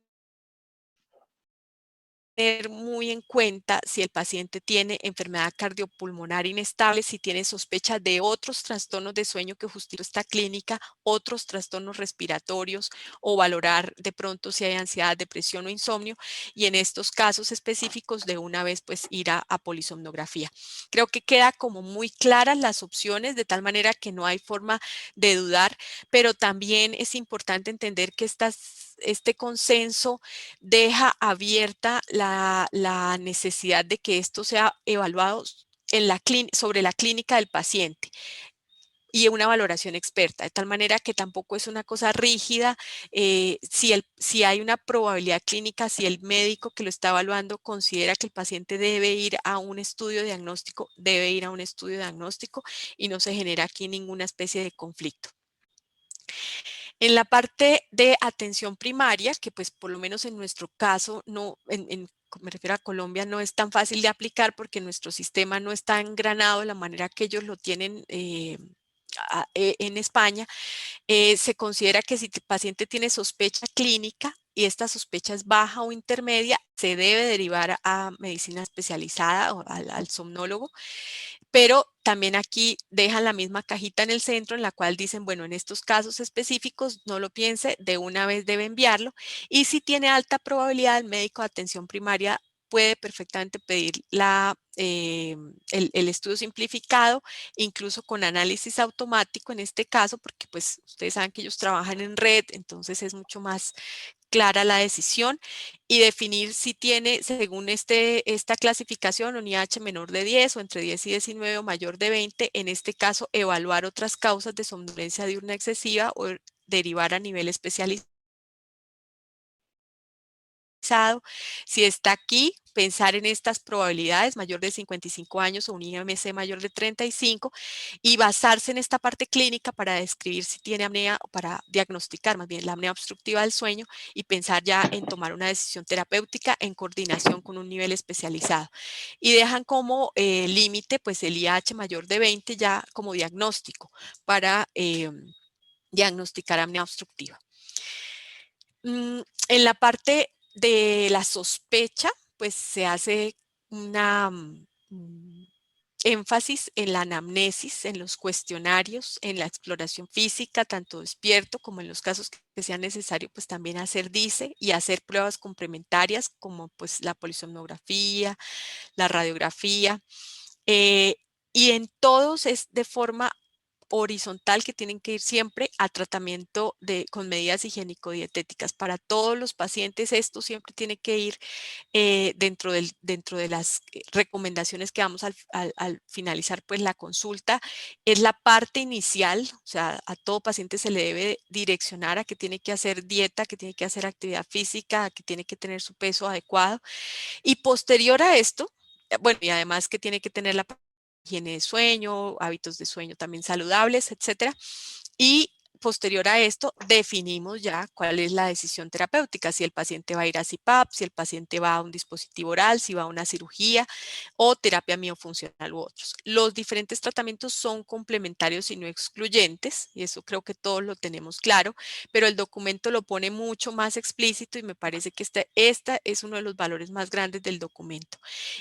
muy en cuenta si el paciente tiene enfermedad cardiopulmonar inestable, si tiene sospecha de otros trastornos de sueño que justifican esta clínica, otros trastornos respiratorios, o valorar de pronto si hay ansiedad, depresión o insomnio, y en estos casos específicos de una vez pues ir a polisomnografía. Creo que queda como muy claras las opciones, de tal manera que no hay forma de dudar, pero también es importante entender que este consenso deja abierta la necesidad de que esto sea evaluado sobre la clínica del paciente y una valoración experta, de tal manera que tampoco es una cosa rígida. Si hay una probabilidad clínica, si el médico que lo está evaluando considera que el paciente debe ir a un estudio diagnóstico, debe ir a un estudio diagnóstico, y no se genera aquí ninguna especie de conflicto. En la parte de atención primaria, que pues por lo menos en nuestro caso, no, me refiero a Colombia, no es tan fácil de aplicar porque nuestro sistema no está engranado de la manera que ellos lo tienen en España. Se considera que si el paciente tiene sospecha clínica y esta sospecha es baja o intermedia, se debe derivar a medicina especializada o al somnólogo. Pero también aquí dejan la misma cajita en el centro en la cual dicen, bueno, en estos casos específicos no lo piense, de una vez debe enviarlo. Y si tiene alta probabilidad, el médico de atención primaria puede perfectamente pedir el estudio simplificado, incluso con análisis automático en este caso, porque pues ustedes saben que ellos trabajan en red, entonces es mucho más clara la decisión, y definir si tiene, según esta clasificación, un IH menor de 10 o entre 10 y 19 o mayor de 20, en este caso evaluar otras causas de somnolencia diurna excesiva o derivar a nivel especializado. Si está aquí, pensar en estas probabilidades: mayor de 55 años o un IMC mayor de 35, y basarse en esta parte clínica para describir si tiene apnea, o para diagnosticar más bien la apnea obstructiva del sueño, y pensar ya en tomar una decisión terapéutica en coordinación con un nivel especializado. Y dejan como límite pues el IH mayor de 20 ya como diagnóstico para diagnosticar apnea obstructiva. En la parte de la sospecha, pues se hace una énfasis en la anamnesis, en los cuestionarios, en la exploración física, tanto despierto como en los casos que sea necesario, pues también hacer DICE y hacer pruebas complementarias como pues la polisomnografía, la radiografía, y en todos es de forma horizontal que tienen que ir siempre a tratamiento con medidas higiénico-dietéticas. Para todos los pacientes esto siempre tiene que ir dentro de las recomendaciones que damos al finalizar pues la consulta. Es la parte inicial, o sea, a todo paciente se le debe direccionar a que tiene que hacer dieta, que tiene que hacer actividad física, que tiene que tener su peso adecuado. Y posterior a esto, bueno, y además que tiene que tener la higiene de sueño, hábitos de sueño también saludables, etcétera. Y posterior a esto, definimos ya cuál es la decisión terapéutica, si el paciente va a ir a CPAP, si el paciente va a un dispositivo oral, si va a una cirugía o terapia miofuncional u otros. Los diferentes tratamientos son complementarios y no excluyentes, y eso creo que todos lo tenemos claro, pero el documento lo pone mucho más explícito y me parece que esta es uno de los valores más grandes del documento.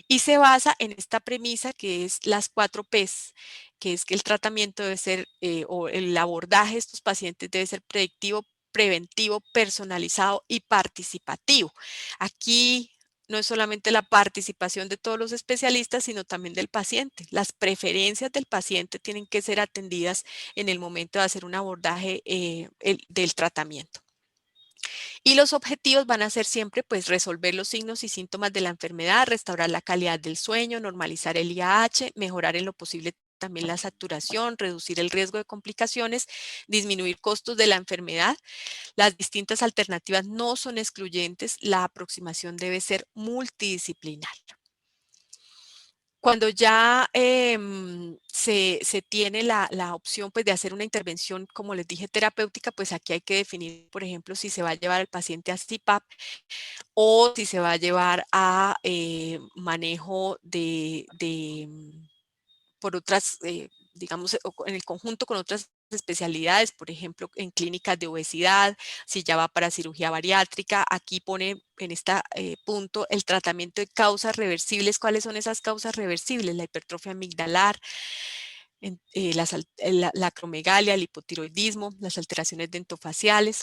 Y se basa en esta premisa que es las 4 Ps, que es que el tratamiento debe ser, o el abordaje de estos pacientes debe ser predictivo, preventivo, personalizado y participativo. Aquí no es solamente la participación de todos los especialistas, sino también del paciente. Las preferencias del paciente tienen que ser atendidas en el momento de hacer un abordaje del tratamiento. Y los objetivos van a ser siempre pues resolver los signos y síntomas de la enfermedad, restaurar la calidad del sueño, normalizar el IAH, mejorar en lo posible también la saturación, reducir el riesgo de complicaciones, disminuir costos de la enfermedad. Las distintas alternativas no son excluyentes, la aproximación debe ser multidisciplinar. Cuando ya se tiene la opción pues, de hacer una intervención, como les dije, terapéutica, pues aquí hay que definir, por ejemplo, si se va a llevar al paciente a CPAP o si se va a llevar a manejo por otras, digamos, en el conjunto con otras especialidades, por ejemplo, en clínicas de obesidad, si ya va para cirugía bariátrica. Aquí pone en este punto el tratamiento de causas reversibles. ¿Cuáles son esas causas reversibles? La hipertrofia amigdalar, la acromegalia, el hipotiroidismo, las alteraciones dentofaciales.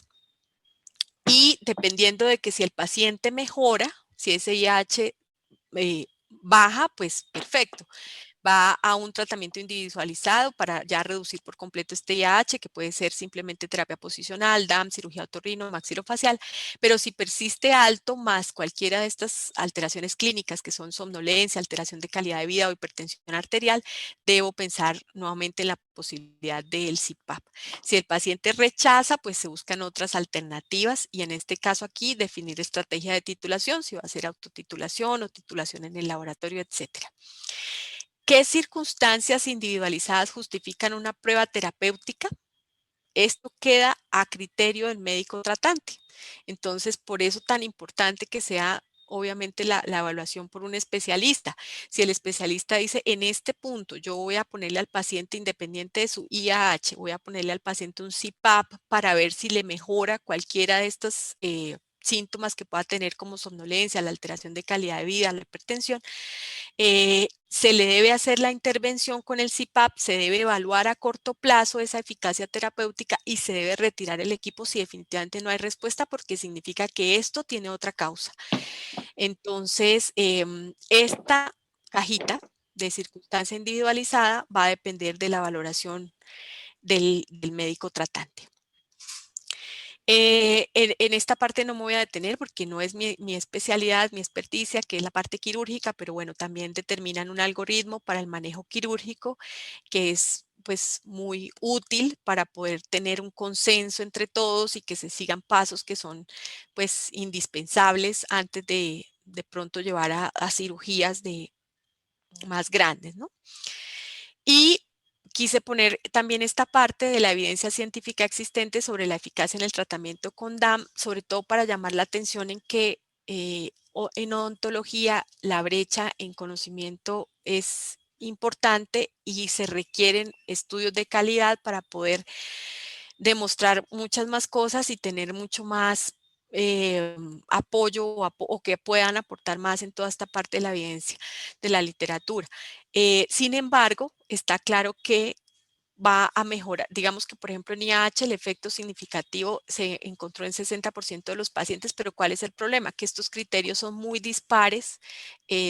Y dependiendo de que si el paciente mejora, si ese IH baja, pues perfecto. Va a un tratamiento individualizado para ya reducir por completo este IAH, que puede ser simplemente terapia posicional, DAM, cirugía otorrino, maxilofacial, pero si persiste alto más cualquiera de estas alteraciones clínicas que son somnolencia, alteración de calidad de vida o hipertensión arterial, debo pensar nuevamente en la posibilidad del CPAP. Si el paciente rechaza, pues se buscan otras alternativas y en este caso aquí definir estrategia de titulación, si va a ser autotitulación o titulación en el laboratorio, etcétera. ¿Qué circunstancias individualizadas justifican una prueba terapéutica? Esto queda a criterio del médico tratante. Entonces, por eso tan importante que sea obviamente la evaluación por un especialista. Si el especialista dice, en este punto yo voy a ponerle al paciente independiente de su IAH, voy a ponerle al paciente un CPAP para ver si le mejora cualquiera de estos síntomas que pueda tener como somnolencia, la alteración de calidad de vida, la hipertensión, se le debe hacer la intervención con el CPAP, se debe evaluar a corto plazo esa eficacia terapéutica y se debe retirar el equipo si definitivamente no hay respuesta porque significa que esto tiene otra causa. Entonces, esta cajita de circunstancia individualizada va a depender de la valoración del médico tratante. En esta parte no me voy a detener porque no es mi especialidad, mi experticia, que es la parte quirúrgica, pero bueno, también determinan un algoritmo para el manejo quirúrgico que es pues muy útil para poder tener un consenso entre todos y que se sigan pasos que son pues indispensables antes de pronto llevar a cirugías más grandes, ¿no? Y quise poner también esta parte de la evidencia científica existente sobre la eficacia en el tratamiento con DAM, sobre todo para llamar la atención en que en odontología la brecha en conocimiento es importante y se requieren estudios de calidad para poder demostrar muchas más cosas y tener mucho más apoyo o que puedan aportar más en toda esta parte de la evidencia de la literatura. Sin embargo, está claro que va a mejorar. Digamos que, por ejemplo, en IAH el efecto significativo se encontró en 60% de los pacientes, pero ¿cuál es el problema? Que estos criterios son muy dispares,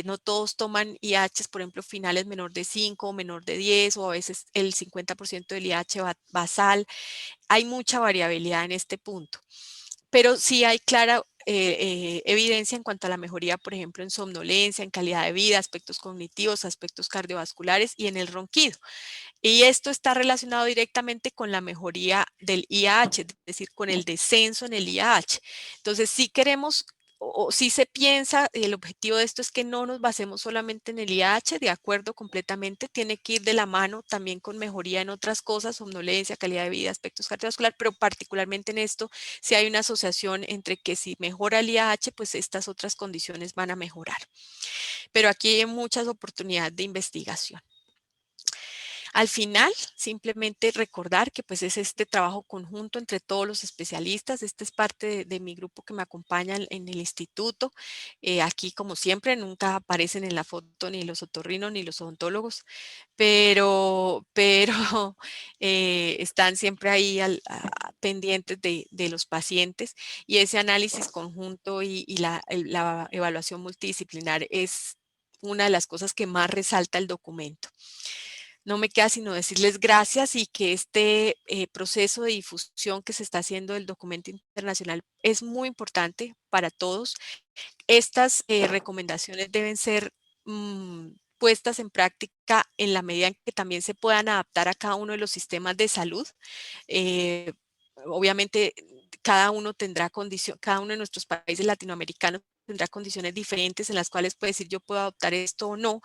no todos toman IAHs, por ejemplo, finales menor de 5 o menor de 10, o a veces el 50% del IAH basal. Hay mucha variabilidad en este punto, pero sí hay clara evidencia en cuanto a la mejoría, por ejemplo, en somnolencia, en calidad de vida, aspectos cognitivos, aspectos cardiovasculares y en el ronquido. Y esto está relacionado directamente con la mejoría del IAH, es decir, con el descenso en el IAH. Entonces, si queremos o si se piensa, el objetivo de esto es que no nos basemos solamente en el IAH, de acuerdo completamente, tiene que ir de la mano también con mejoría en otras cosas, somnolencia, calidad de vida, aspectos cardiovasculares, pero particularmente en esto, si hay una asociación entre que si mejora el IAH, pues estas otras condiciones van a mejorar. Pero aquí hay muchas oportunidades de investigación. Al final, simplemente recordar que pues es este trabajo conjunto entre todos los especialistas. Este es parte de mi grupo que me acompaña en el instituto. Aquí, como siempre, nunca aparecen en la foto ni los otorrinos ni los odontólogos, pero están siempre ahí pendientes de los pacientes, y ese análisis conjunto y la evaluación multidisciplinar es una de las cosas que más resalta el documento. No me queda sino decirles gracias, y que este proceso de difusión que se está haciendo del documento internacional es muy importante para todos. Estas recomendaciones deben ser puestas en práctica en la medida en que también se puedan adaptar a cada uno de los sistemas de salud. Eh, Obviamente, cada uno tendrá cada uno de nuestros países latinoamericanos tendrá condiciones diferentes en las cuales puede decir yo puedo adoptar esto o no.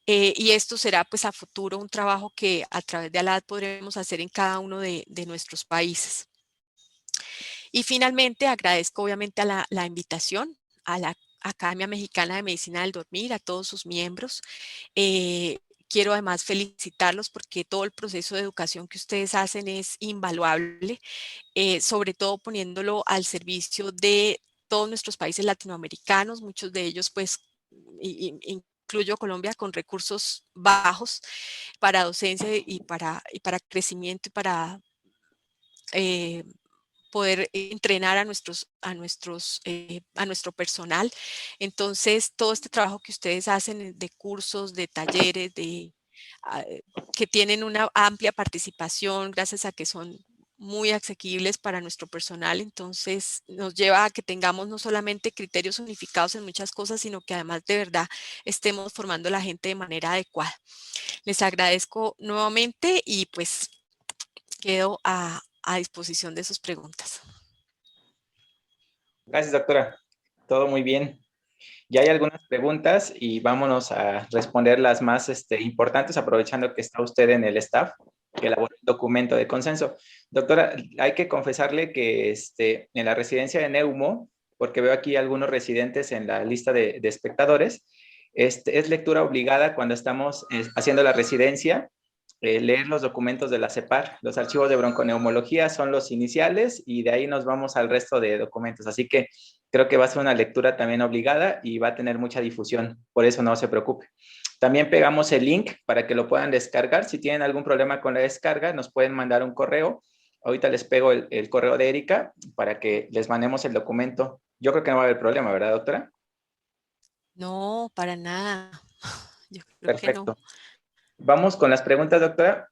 Y esto será pues a futuro un trabajo que a través de ALAD podremos hacer en cada uno de nuestros países. Y finalmente agradezco obviamente a la invitación a la Academia Mexicana de Medicina del Dormir, a todos sus miembros. Quiero además felicitarlos porque todo el proceso de educación que ustedes hacen es invaluable, sobre todo poniéndolo al servicio de todos nuestros países latinoamericanos, muchos de ellos pues incluyo Colombia, con recursos bajos para docencia y para crecimiento y para eh, poder entrenar a nuestro personal. Entonces, todo este trabajo que ustedes hacen de cursos, de talleres, ah, que tienen una amplia participación gracias a que son muy asequibles para nuestro personal, entonces nos lleva a que tengamos no solamente criterios unificados en muchas cosas, sino que además de verdad estemos formando a la gente de manera adecuada. Les agradezco nuevamente y pues quedo a disposición de sus preguntas. Gracias, doctora. Todo muy bien. Ya hay algunas preguntas y vámonos a responder las más importantes, aprovechando que está usted en el staff que elabora el documento de consenso. Doctora, hay que confesarle que en la residencia de Neumo, porque veo aquí algunos residentes en la lista de espectadores, es lectura obligada cuando estamos haciendo la residencia, leer los documentos de la CEPAR. Los archivos de bronconeumología son los iniciales y de ahí nos vamos al resto de documentos. Así que creo que va a ser una lectura también obligada y va a tener mucha difusión. Por eso no se preocupe. También pegamos el link para que lo puedan descargar. Si tienen algún problema con la descarga, nos pueden mandar un correo. Ahorita les pego el correo de Erika para que les mandemos el documento. Yo creo que no va a haber problema, ¿verdad, doctora? No, para nada. Yo creo que no. Perfecto. Vamos con las preguntas, doctora.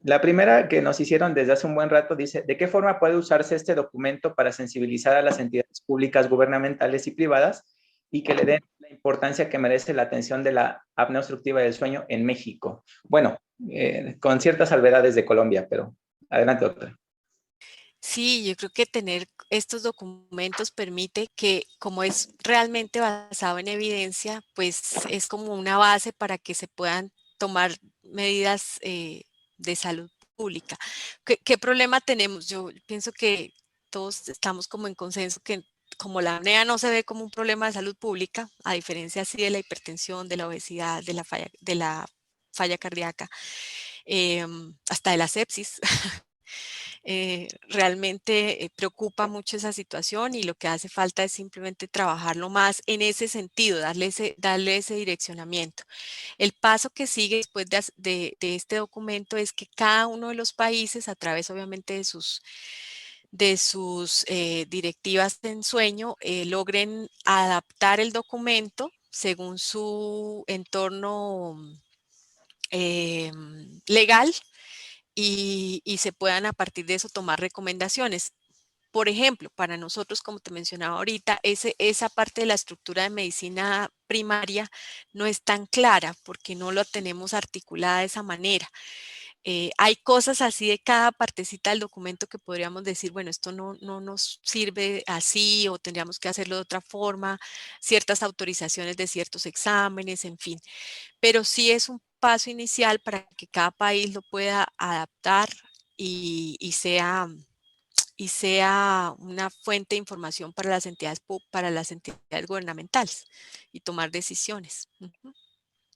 La primera que nos hicieron desde hace un buen rato dice, ¿de qué forma puede usarse este documento para sensibilizar a las entidades públicas, gubernamentales y privadas y que le den la importancia que merece la atención de la apnea obstructiva del sueño en México? Bueno, con ciertas salvedades de Colombia, pero adelante, doctora. Sí, yo creo que tener estos documentos permite que, como es realmente basado en evidencia, pues es como una base para que se puedan tomar medidas de salud pública. ¿Qué problema tenemos? Yo pienso que todos estamos como en consenso que como la apnea no se ve como un problema de salud pública, a diferencia así de la hipertensión, de la obesidad, de la falla cardíaca, hasta de la sepsis. Realmente preocupa mucho esa situación y lo que hace falta es simplemente trabajarlo más en ese sentido, darle ese direccionamiento. El paso que sigue después de este documento es que cada uno de los países, a través obviamente de sus directivas de ensueño, logren adaptar el documento según su entorno legal y se puedan a partir de eso tomar recomendaciones. Por ejemplo, para nosotros, como te mencionaba ahorita, esa parte de la estructura de medicina primaria no es tan clara porque no lo tenemos articulada de esa manera. Hay cosas así de cada partecita del documento que podríamos decir, bueno, esto no nos sirve así o tendríamos que hacerlo de otra forma, ciertas autorizaciones de ciertos exámenes, en fin. Pero sí es un paso inicial para que cada país lo pueda adaptar y sea una fuente de información para para las entidades gubernamentales y tomar decisiones. Ujú.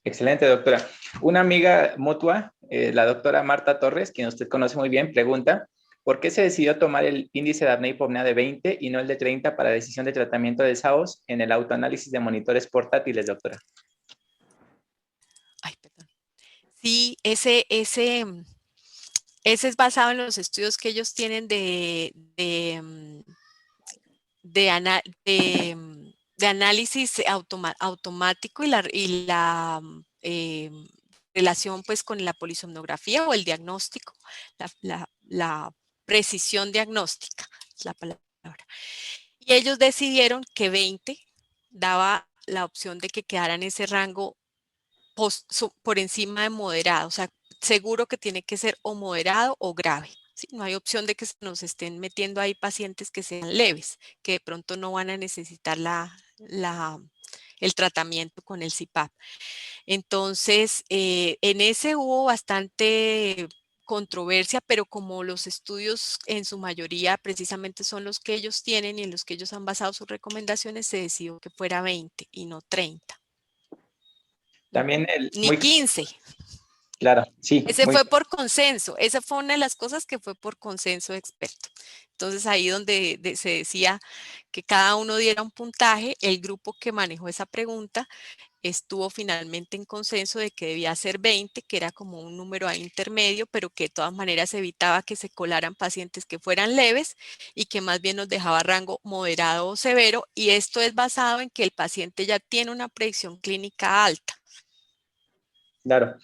Excelente, doctora. Una amiga mutua, la doctora Marta Torres, quien usted conoce muy bien, pregunta, ¿por qué se decidió tomar el índice de apnea y hipopnea de 20 y no el de 30 para decisión de tratamiento de SAOS en el autoanálisis de monitores portátiles, doctora? Ay, perdón. Sí, ese es basado en los estudios que ellos tienen de análisis automático y la relación pues con la polisomnografía o el diagnóstico, la precisión diagnóstica es la palabra. Y ellos decidieron que 20 daba la opción de que quedara en ese rango por encima de moderado, o sea, seguro que tiene que ser o moderado o grave. ¿Sí? No hay opción de que se nos estén metiendo ahí pacientes que sean leves, que de pronto no van a necesitar el tratamiento con el CPAP. Entonces, en ese hubo bastante controversia, pero como los estudios en su mayoría precisamente son los que ellos tienen y en los que ellos han basado sus recomendaciones, se decidió que fuera 20 y no 30. También Ni 15. claro, sí, Ese fue por consenso, esa fue una de las cosas que fue por consenso de experto. Entonces ahí donde se decía que cada uno diera un puntaje, el grupo que manejó esa pregunta estuvo finalmente en consenso de que debía ser 20, que era como un número ahí intermedio, pero que de todas maneras evitaba que se colaran pacientes que fueran leves y que más bien nos dejaba rango moderado o severo, y esto es basado en que el paciente ya tiene una predicción clínica alta. claro.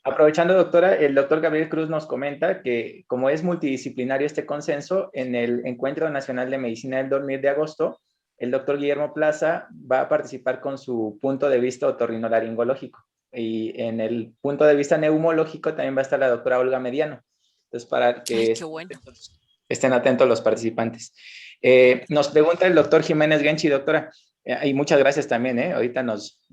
Aprovechando, doctora, el doctor Gabriel Cruz nos comenta que como es multidisciplinario este consenso, en el Encuentro Nacional de Medicina del Dormir de agosto, el doctor Guillermo Plaza va a participar con su punto de vista otorrinolaringológico. Y en el punto de vista neumológico también va a estar la doctora Olga Mediano. Entonces, para Ay, que qué bueno. estén atentos los participantes. Nos pregunta el doctor Jiménez Genchi, doctora, y muchas gracias también, ahorita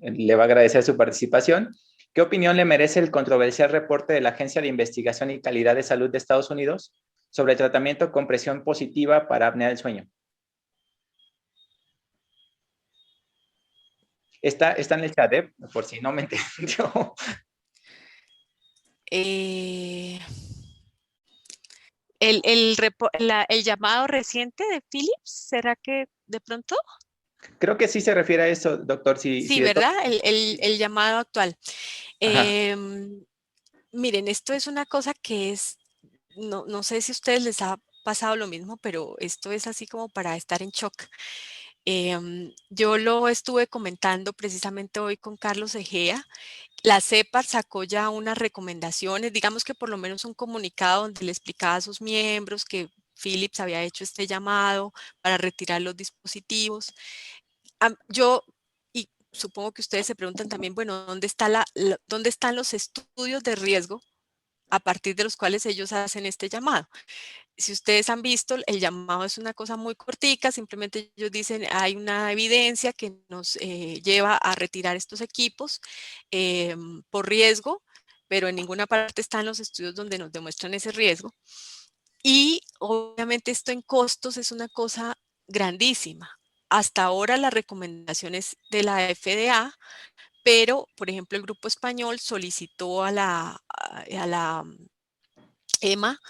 le va a agradecer su participación. ¿Qué opinión le merece el controversial reporte de la Agencia de Investigación y Calidad de Salud de Estados Unidos sobre el tratamiento con presión positiva para apnea del sueño? Está en el chat, por si no me entendió. Eh, el llamado reciente de Philips, ¿será que de pronto? Creo que sí se refiere a eso, doctor, si Sí, de todo. ¿verdad? El llamado actual. Ajá, Em, Miren, esto es una cosa que no sé si a ustedes les ha pasado lo mismo, pero esto es así como para estar en shock. Yo lo estuve comentando precisamente hoy con Carlos Egea. La CEPAR sacó ya unas recomendaciones, digamos que por lo menos un comunicado donde le explicaba a sus miembros que Philips había hecho este llamado para retirar los dispositivos. Yo, y supongo que ustedes se preguntan también, bueno, ¿dónde están los estudios de riesgo a partir de los cuales ellos hacen este llamado? Si ustedes han visto, el llamado es una cosa muy cortica, simplemente ellos dicen, hay una evidencia que nos lleva a retirar estos equipos por riesgo, pero en ninguna parte están los estudios donde nos demuestran ese riesgo. Y obviamente esto en costos es una cosa grandísima. Hasta ahora las recomendaciones de la FDA, pero por ejemplo el grupo español solicitó a la EMA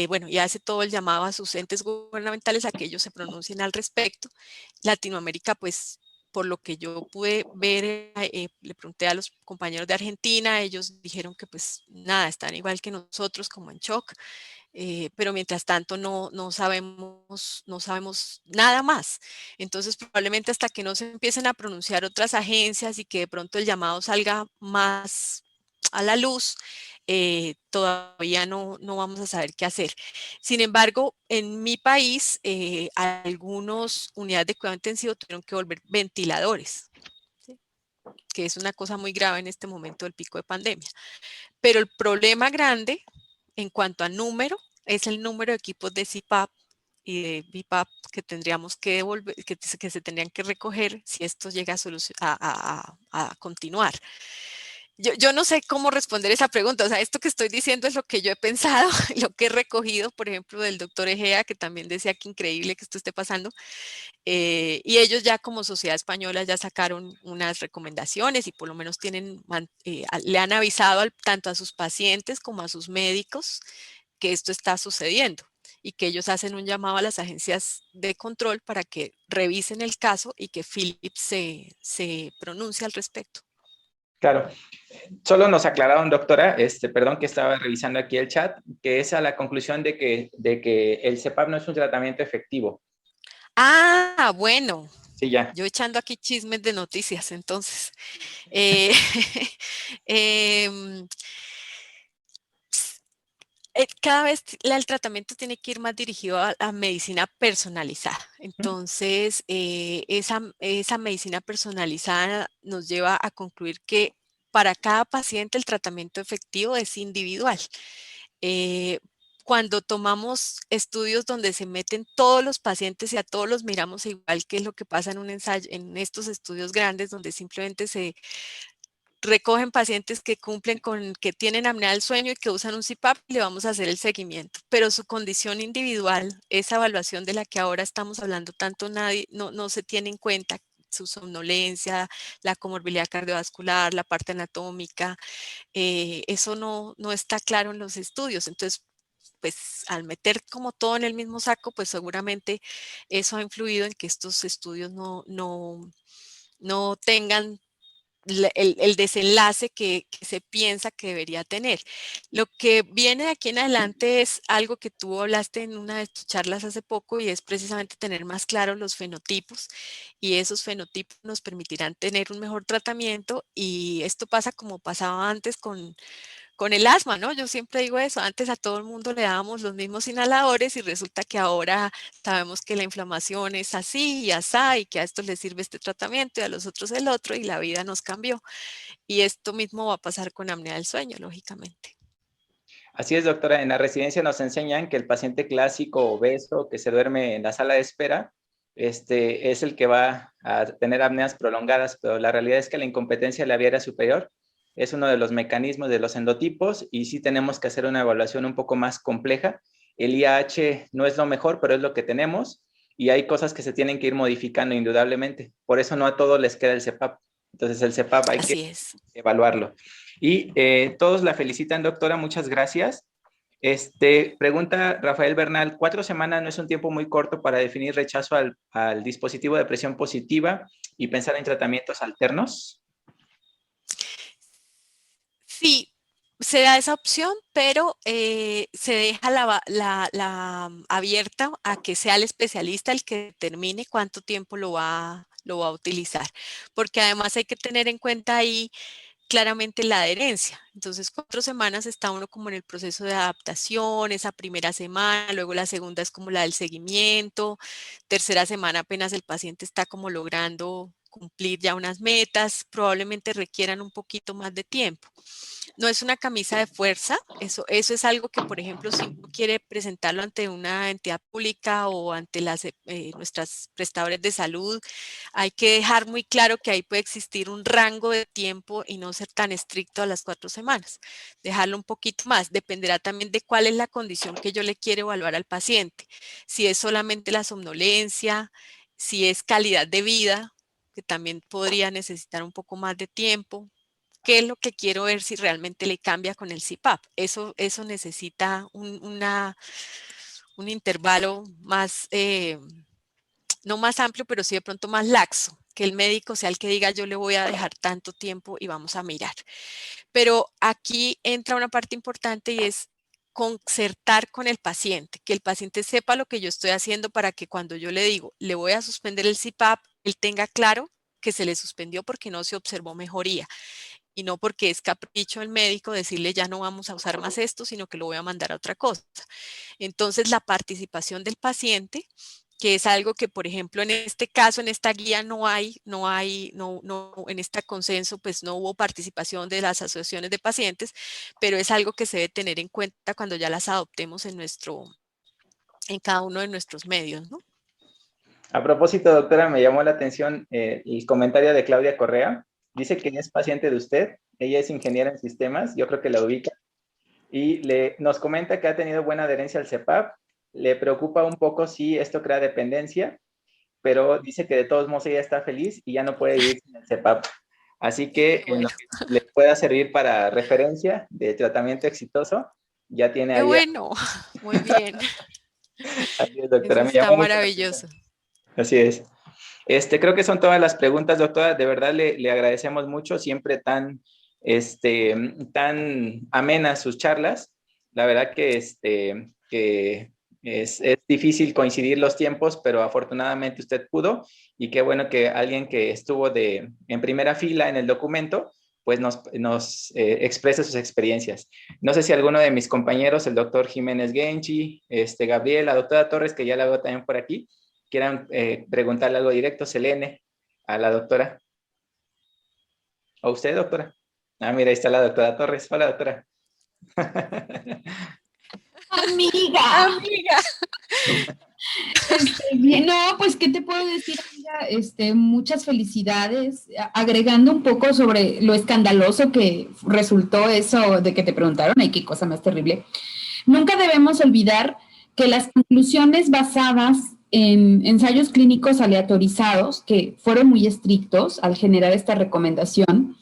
bueno, y hace todo el llamado a sus entes gubernamentales a que ellos se pronuncien al respecto. Latinoamérica, pues, por lo que yo pude ver, le pregunté a los compañeros de Argentina, ellos dijeron que pues nada, están igual que nosotros, como en shock, pero mientras tanto no sabemos nada más. Entonces, probablemente hasta que no se empiecen a pronunciar otras agencias y que de pronto el llamado salga más a la luz, todavía no vamos a saber qué hacer. Sin embargo, en mi país, algunas unidades de cuidado intensivo tuvieron que volver ventiladores, ¿sí? Que es una cosa muy grave en este momento del pico de pandemia. Pero el problema grande en cuanto a número es el número de equipos de CPAP y de BiPAP que tendríamos que devolver, que se tendrían que recoger si esto llega a continuar. Yo no sé cómo responder esa pregunta, o sea, esto que estoy diciendo es lo que yo he pensado, lo que he recogido, por ejemplo, del doctor Egea, que también decía que increíble que esto esté pasando, y ellos ya como Sociedad Española ya sacaron unas recomendaciones y por lo menos le han avisado tanto a sus pacientes como a sus médicos que esto está sucediendo y que ellos hacen un llamado a las agencias de control para que revisen el caso y que Philips se pronuncie al respecto. Claro, solo nos aclararon, doctora, perdón que estaba revisando aquí el chat, que es a la conclusión de que el CEPAP no es un tratamiento efectivo. Ah, bueno, Sí, ya. yo echando aquí chismes de noticias, entonces. Eh, em, cada vez el tratamiento tiene que ir más dirigido a medicina personalizada. Entonces, esa medicina personalizada nos lleva a concluir que para cada paciente el tratamiento efectivo es individual. Eh, Cuando tomamos estudios donde se meten todos los pacientes y a todos los miramos igual, que es lo que pasa en un ensayo, en estos estudios grandes donde simplemente se recogen pacientes que cumplen con, que tienen apnea del sueño y que usan un CPAP, y le vamos a hacer el seguimiento. Pero su condición individual, esa evaluación de la que ahora estamos hablando tanto, no se tiene en cuenta su somnolencia, la comorbilidad cardiovascular, la parte anatómica, eso no está claro en los estudios. Entonces, pues al meter como todo en el mismo saco, pues seguramente eso ha influido en que estos estudios no tengan el desenlace que se piensa que debería tener. Lo que viene de aquí en adelante es algo que tú hablaste en una de tus charlas hace poco y es precisamente tener más claros los fenotipos y esos fenotipos nos permitirán tener un mejor tratamiento y esto pasa como pasaba antes con el asma, ¿no? Yo siempre digo eso, antes a todo el mundo le dábamos los mismos inhaladores y resulta que ahora sabemos que la inflamación es así y asá y que a estos les sirve este tratamiento y a los otros el otro y la vida nos cambió. Y esto mismo va a pasar con apnea del sueño, lógicamente. Así es, doctora. En la residencia nos enseñan que el paciente clásico obeso que se duerme en la sala de espera, es el que va a tener apneas prolongadas, pero la realidad es que la incompetencia de la vía aérea superior es uno de los mecanismos de los endotipos y sí tenemos que hacer una evaluación un poco más compleja. El IAH no es lo mejor, pero es lo que tenemos y hay cosas que se tienen que ir modificando indudablemente. Por eso no a todos les queda el CEPAP. Entonces el CEPAP hay que Así es. evaluarlo. Y todos la felicitan, doctora, muchas gracias. Pregunta Rafael Bernal, 4 semanas no es un tiempo muy corto para definir rechazo al dispositivo de presión positiva y pensar en tratamientos alternos. Sí, se da esa opción, pero se deja abierta a que sea el especialista el que determine cuánto tiempo lo va a utilizar, porque además hay que tener en cuenta ahí claramente la adherencia. Entonces, 4 semanas está uno como en el proceso de adaptación, esa primera semana, luego la segunda es como la del seguimiento, tercera semana apenas el paciente está como logrando cumplir ya unas metas, probablemente requieran un poquito más de tiempo. No es una camisa de fuerza, eso es algo que, por ejemplo, si uno quiere presentarlo ante una entidad pública o ante nuestras prestadores de salud, hay que dejar muy claro que ahí puede existir un rango de tiempo y no ser tan estricto a las 4 semanas. Dejarlo un poquito más, dependerá también de cuál es la condición que yo le quiero evaluar al paciente. Si es solamente la somnolencia, si es calidad de vida, que también podría necesitar un poco más de tiempo, qué es lo que quiero ver si realmente le cambia con el CPAP. Eso necesita un intervalo más, no más amplio, pero sí de pronto más laxo, que el médico sea el que diga yo le voy a dejar tanto tiempo y vamos a mirar. Pero aquí entra una parte importante y es concertar con el paciente, que el paciente sepa lo que yo estoy haciendo para que cuando yo le digo, le voy a suspender el CPAP, él tenga claro que se le suspendió porque no se observó mejoría y no porque es capricho del médico decirle ya no vamos a usar más esto, sino que lo voy a mandar a otra cosa. Entonces, la participación del paciente, que es algo que, por ejemplo, en este caso, en esta guía en este consenso, pues no hubo participación de las asociaciones de pacientes, pero es algo que se debe tener en cuenta cuando ya las adoptemos en cada uno de nuestros medios, ¿no? A propósito, doctora, me llamó la atención el comentario de Claudia Correa. Dice que es paciente de usted. Ella es ingeniera en sistemas, yo creo que la ubica. Y nos comenta que ha tenido buena adherencia al CEPAP. Le preocupa un poco si esto crea dependencia, pero dice que de todos modos ella está feliz y ya no puede vivir sin el CEPAP. Así que Qué en lo bueno, que le pueda servir para referencia de tratamiento exitoso, ya tiene qué ahí. bueno, muy bien. Así es, Eso doctora. Me está llamó mucho la atención. maravilloso. Así es. Creo que son todas las preguntas, doctora. De verdad le agradecemos mucho, siempre tan amenas sus charlas. La verdad que es difícil coincidir los tiempos, pero afortunadamente usted pudo y qué bueno que alguien que estuvo en primera fila en el documento, pues nos exprese sus experiencias. No sé si alguno de mis compañeros, el doctor Jiménez Genchi, Gabriel, la doctora Torres, que ya la veo también por aquí, quieran preguntarle algo directo, Selene, a la doctora. ¿O usted, doctora? Ah, mira, ahí está la doctora Torres. Hola, doctora. Amiga, Amiga. bien, no, pues, ¿qué te puedo decir, amiga? Muchas felicidades. Agregando un poco sobre lo escandaloso que resultó eso de que te preguntaron, ay, qué cosa más terrible. Nunca debemos olvidar que las conclusiones basadas en ensayos clínicos aleatorizados, que fueron muy estrictos al generar esta recomendación,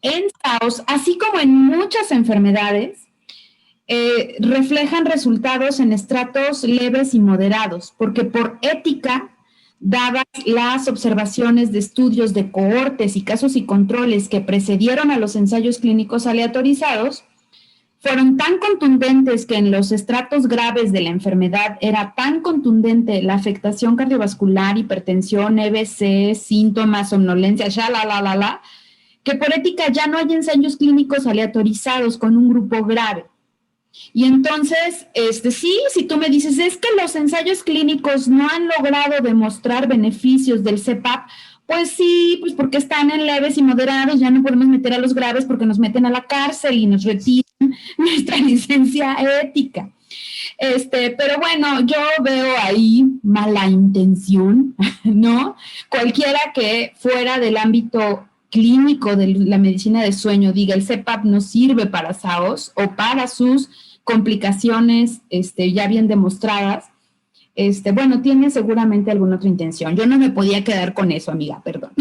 en SAOS, así como en muchas enfermedades, reflejan resultados en estratos leves y moderados, porque por ética, dadas las observaciones de estudios de cohortes y casos y controles que precedieron a los ensayos clínicos aleatorizados, fueron tan contundentes que en los estratos graves de la enfermedad era tan contundente la afectación cardiovascular, hipertensión, EBC, síntomas, somnolencia, que por ética ya no hay ensayos clínicos aleatorizados con un grupo grave. Y entonces, sí, si tú me dices, es que los ensayos clínicos no han logrado demostrar beneficios del CPAP, pues sí, pues porque están en leves y moderados, ya no podemos meter a los graves porque nos meten a la cárcel y nos retiran nuestra licencia ética. Pero bueno, yo veo ahí mala intención, ¿no? Cualquiera que fuera del ámbito clínico de la medicina de sueño diga el CPAP no sirve para SAOS o para sus complicaciones ya bien demostradas, bueno, tiene seguramente alguna otra intención. Yo no me podía quedar con eso, amiga, perdón.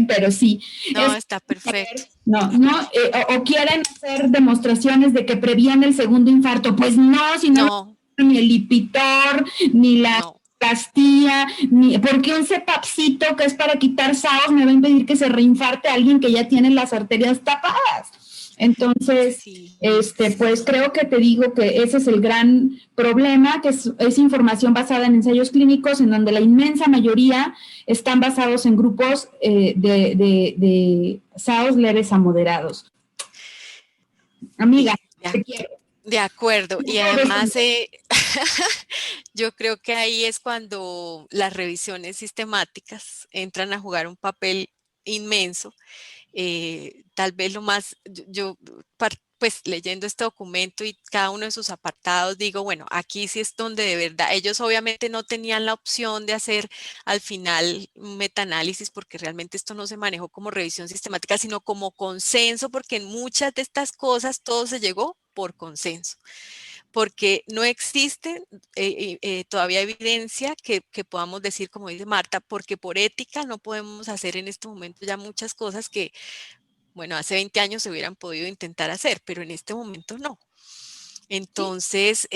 Pero sí. No, está perfecto. O quieren hacer demostraciones de que previene el segundo infarto. Pues no, si no, No, ni el Lipitor, ni la no. pastilla, ni porque un cepapcito que es para quitar SAOS me va a impedir que se reinfarte a alguien que ya tiene las arterias tapadas. Entonces, Sí. pues creo que te digo que ese es el gran problema, que es información basada en ensayos clínicos en donde la inmensa mayoría están basados en grupos de SAOS leves a moderados. Amiga, Sí, te quiero. de acuerdo. Y además, yo creo que ahí es cuando las revisiones sistemáticas entran a jugar un papel inmenso. Tal vez lo más, pues leyendo este documento y cada uno de sus apartados, digo, bueno, aquí sí es donde de verdad, ellos obviamente no tenían la opción de hacer al final un metaanálisis porque realmente esto no se manejó como revisión sistemática, sino como consenso, porque en muchas de estas cosas todo se llegó por consenso porque no existe todavía evidencia que podamos decir, como dice Marta, porque por ética no podemos hacer en este momento ya muchas cosas que Bueno, hace 20 años se hubieran podido intentar hacer, pero en este momento no. Entonces,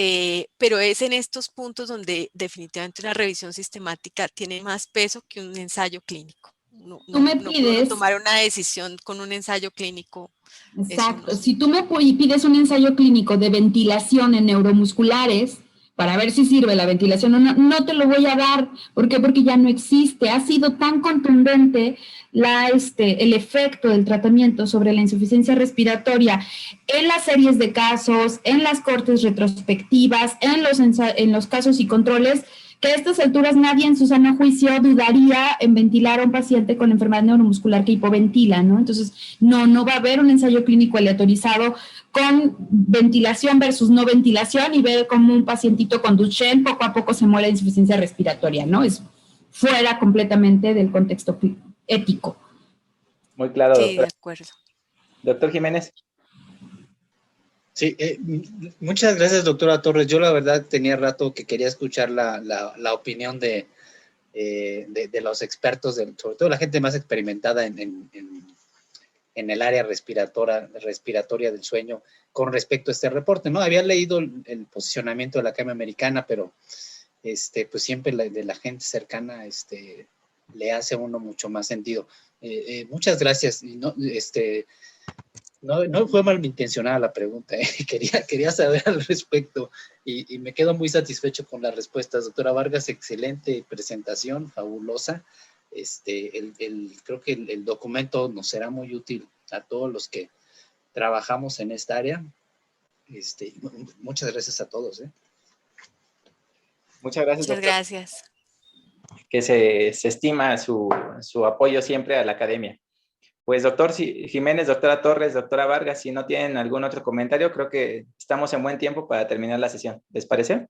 pero es en estos puntos donde definitivamente una revisión sistemática tiene más peso que un ensayo clínico. Tú me No puedo pides, tomar una decisión con un ensayo clínico. exacto, si tú me pides un ensayo clínico de ventilación en neuromusculares para ver si sirve la ventilación o no, no te lo voy a dar. ¿Por qué? Porque ya no existe. Ha sido tan contundente el efecto del tratamiento sobre la insuficiencia respiratoria en las series de casos, en las cortes retrospectivas, en los casos y controles, que a estas alturas nadie en su sano juicio dudaría en ventilar a un paciente con enfermedad neuromuscular que hipoventila, ¿no? Entonces, no va a haber un ensayo clínico aleatorizado con ventilación versus no ventilación y ver cómo un pacientito con Duchenne poco a poco se muere de insuficiencia respiratoria, ¿no? Es fuera completamente del contexto ético. Muy claro, Sí, doctor. de acuerdo. Doctor Jiménez. Sí, muchas gracias, doctora Torres. Yo la verdad tenía rato que quería escuchar la opinión de los expertos, sobre todo la gente más experimentada en el área respiratoria del sueño con respecto a este reporte, ¿no? Había leído el posicionamiento de la Academia Americana, pero pues siempre de la gente cercana le hace a uno mucho más sentido. Muchas gracias. Y no fue malintencionada la pregunta, quería saber al respecto y me quedo muy satisfecho con las respuestas. Doctora Vargas, excelente presentación, fabulosa. Creo que el documento nos será muy útil a todos los que trabajamos en esta área. Muchas gracias a todos. Muchas gracias, Muchas doctor. gracias. Que se estima su apoyo siempre a la academia. Pues doctor Jiménez, doctora Torres, doctora Vargas, si no tienen algún otro comentario, creo que estamos en buen tiempo para terminar la sesión. ¿Les parece?